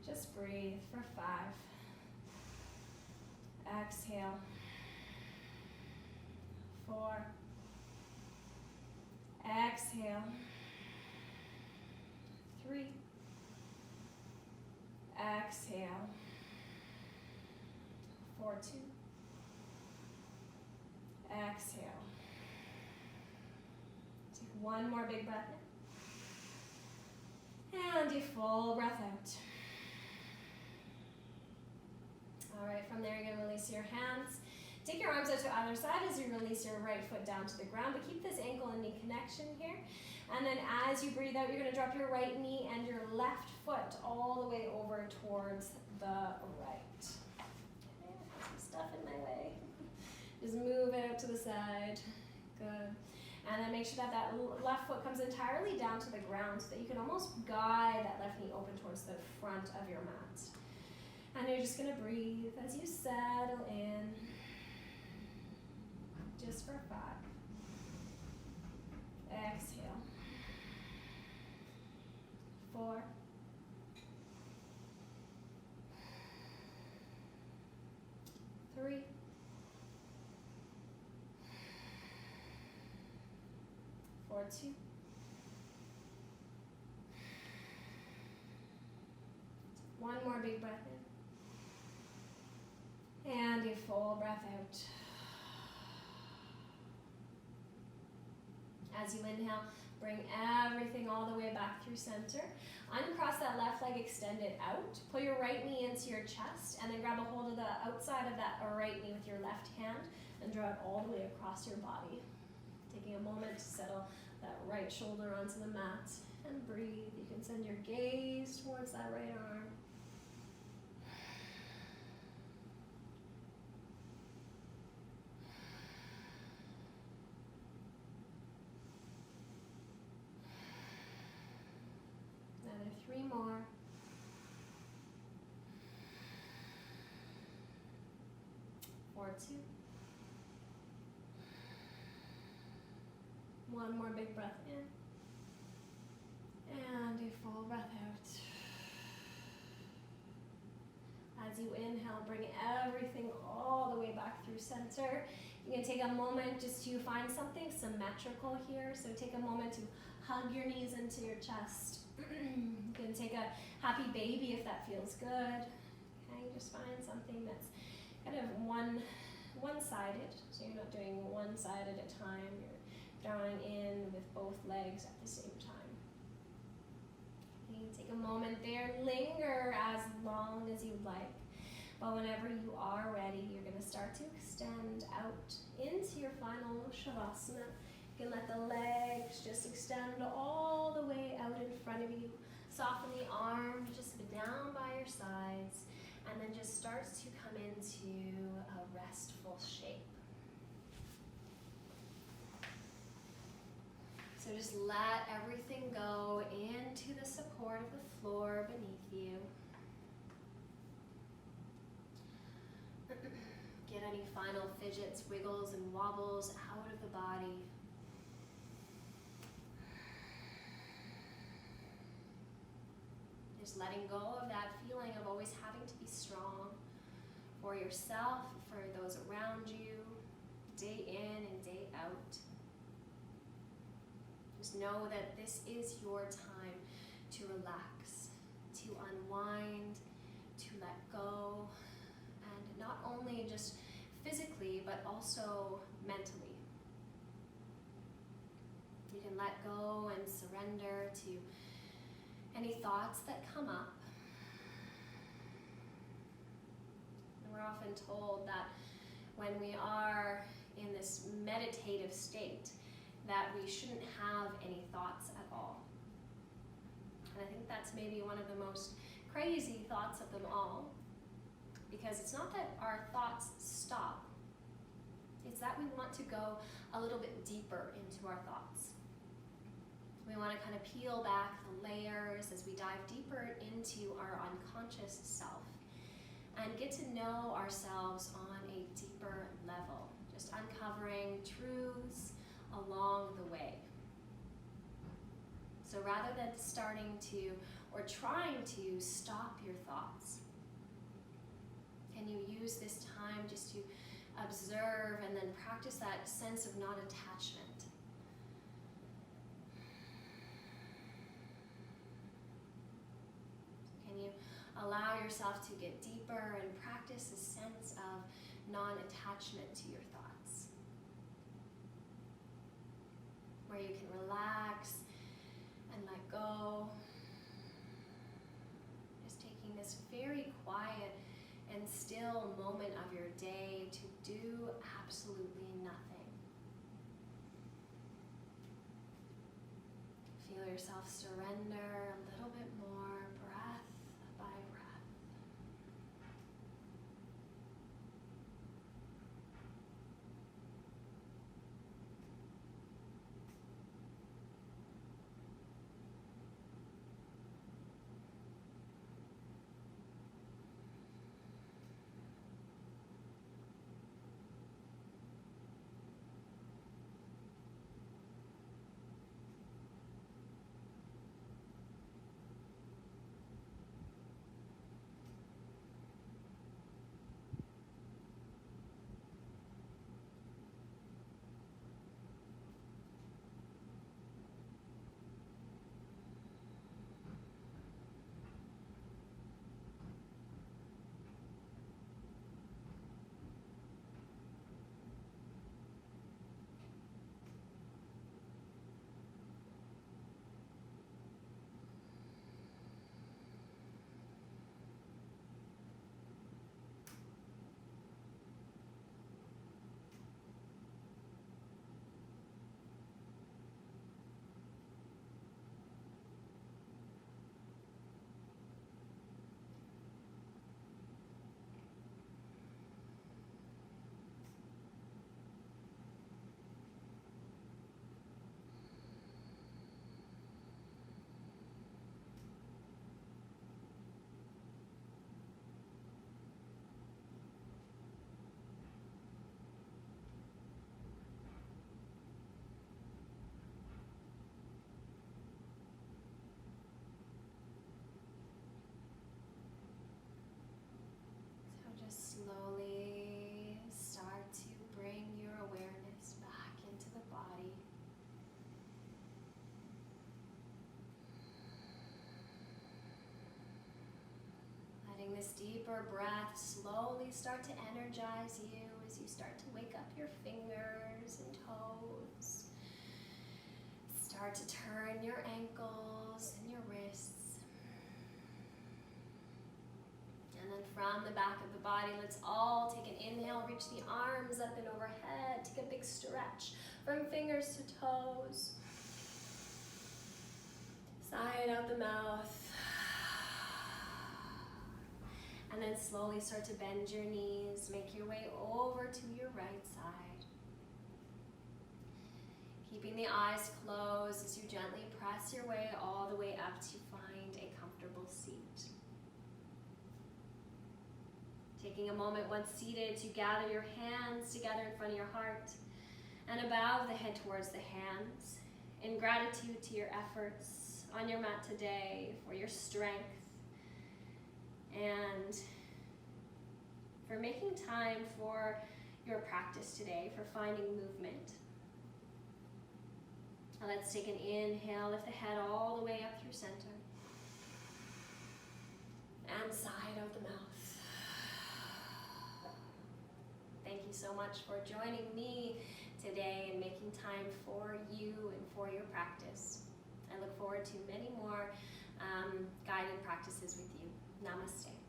Just breathe for 5. Exhale. 4. Exhale. 3. Exhale. 4, 2. Exhale. Take one more big breath in. And a full breath out. All right, from there you're gonna release your hands. Take your arms out to either side as you release your right foot down to the ground, but keep this ankle and knee connection here. And then as you breathe out, you're gonna drop your right knee and your left foot all the way over towards the right. Okay, I have some stuff in my way. Just move it out to the side. Good. And then make sure that that left foot comes entirely down to the ground so that you can almost guide that left knee open towards the front of your mat. And you're just gonna breathe as you settle in. Just for 5. Exhale. 4. 3. 4, 2. One more big breath in. And a full breath out. As you inhale, bring everything all the way back through center. Uncross that left leg, extend it out. Pull your right knee into your chest and then grab a hold of the outside of that right knee with your left hand and draw it all the way across your body. Taking a moment to settle that right shoulder onto the mat and breathe. You can send your gaze towards that right arm. Another 3 more. 4, 2. One more big breath in. And a full breath out. As you inhale, bring everything all the way back through center. You can take a moment just to find something symmetrical here. So take a moment to hug your knees into your chest. You can take a happy baby if that feels good. Okay, just find something that's kind of one-sided. So you're not doing one side at a time. You're drawing in with both legs at the same time. Okay, take a moment there. Linger as long as you'd like. But whenever you are ready, you're going to start to extend out into your final Shavasana. You can let the legs just extend all the way out in front of you. Soften the arms just down by your sides. And then just starts to come into a restful shape. So just let everything go into the support of the floor beneath you. Get any final fidgets, wiggles, and wobbles out of the body. Just letting go of that feeling of always having to be strong for yourself, for those around you, day in and day out. Just know that this is your time to relax, to unwind, to let go, and not only just physically, but also mentally. You can let go and surrender to any thoughts that come up. And we're often told that when we are in this meditative state, that we shouldn't have any thoughts at all. And I think that's maybe one of the most crazy thoughts of them all, because it's not that our thoughts stop, it's that we want to go a little bit deeper into our thoughts. We want to kind of peel back the layers as we dive deeper into our unconscious self and get to know ourselves on a deeper level, just uncovering truths along the way. So rather than starting to or trying to stop your thoughts, can you use this time just to observe and then practice that sense of non-attachment? Can you allow yourself to get deeper and practice a sense of non-attachment to your thoughts, where you can relax and let go, just taking this very quiet and still moment of your day to do absolutely nothing. Feel yourself surrender a little bit more, breath by breath. Taking this deeper breath, slowly start to energize you as you start to wake up your fingers and toes. Start to turn your ankles and your wrists. And then from the back of the body, let's all take an inhale, reach the arms up and overhead. Take a big stretch from fingers to toes. Sigh out the mouth. And then slowly start to bend your knees. Make your way over to your right side. Keeping the eyes closed as you gently press your way all the way up to find a comfortable seat. Taking a moment once seated to gather your hands together in front of your heart and bow the head towards the hands in gratitude to your efforts on your mat today, for your strength, and for making time for your practice today, for finding movement. Now let's take an inhale, lift the head all the way up through center, and sigh out the mouth. Thank you so much for joining me today and making time for you and for your practice. I look forward to many more guided practices with you. Namaste.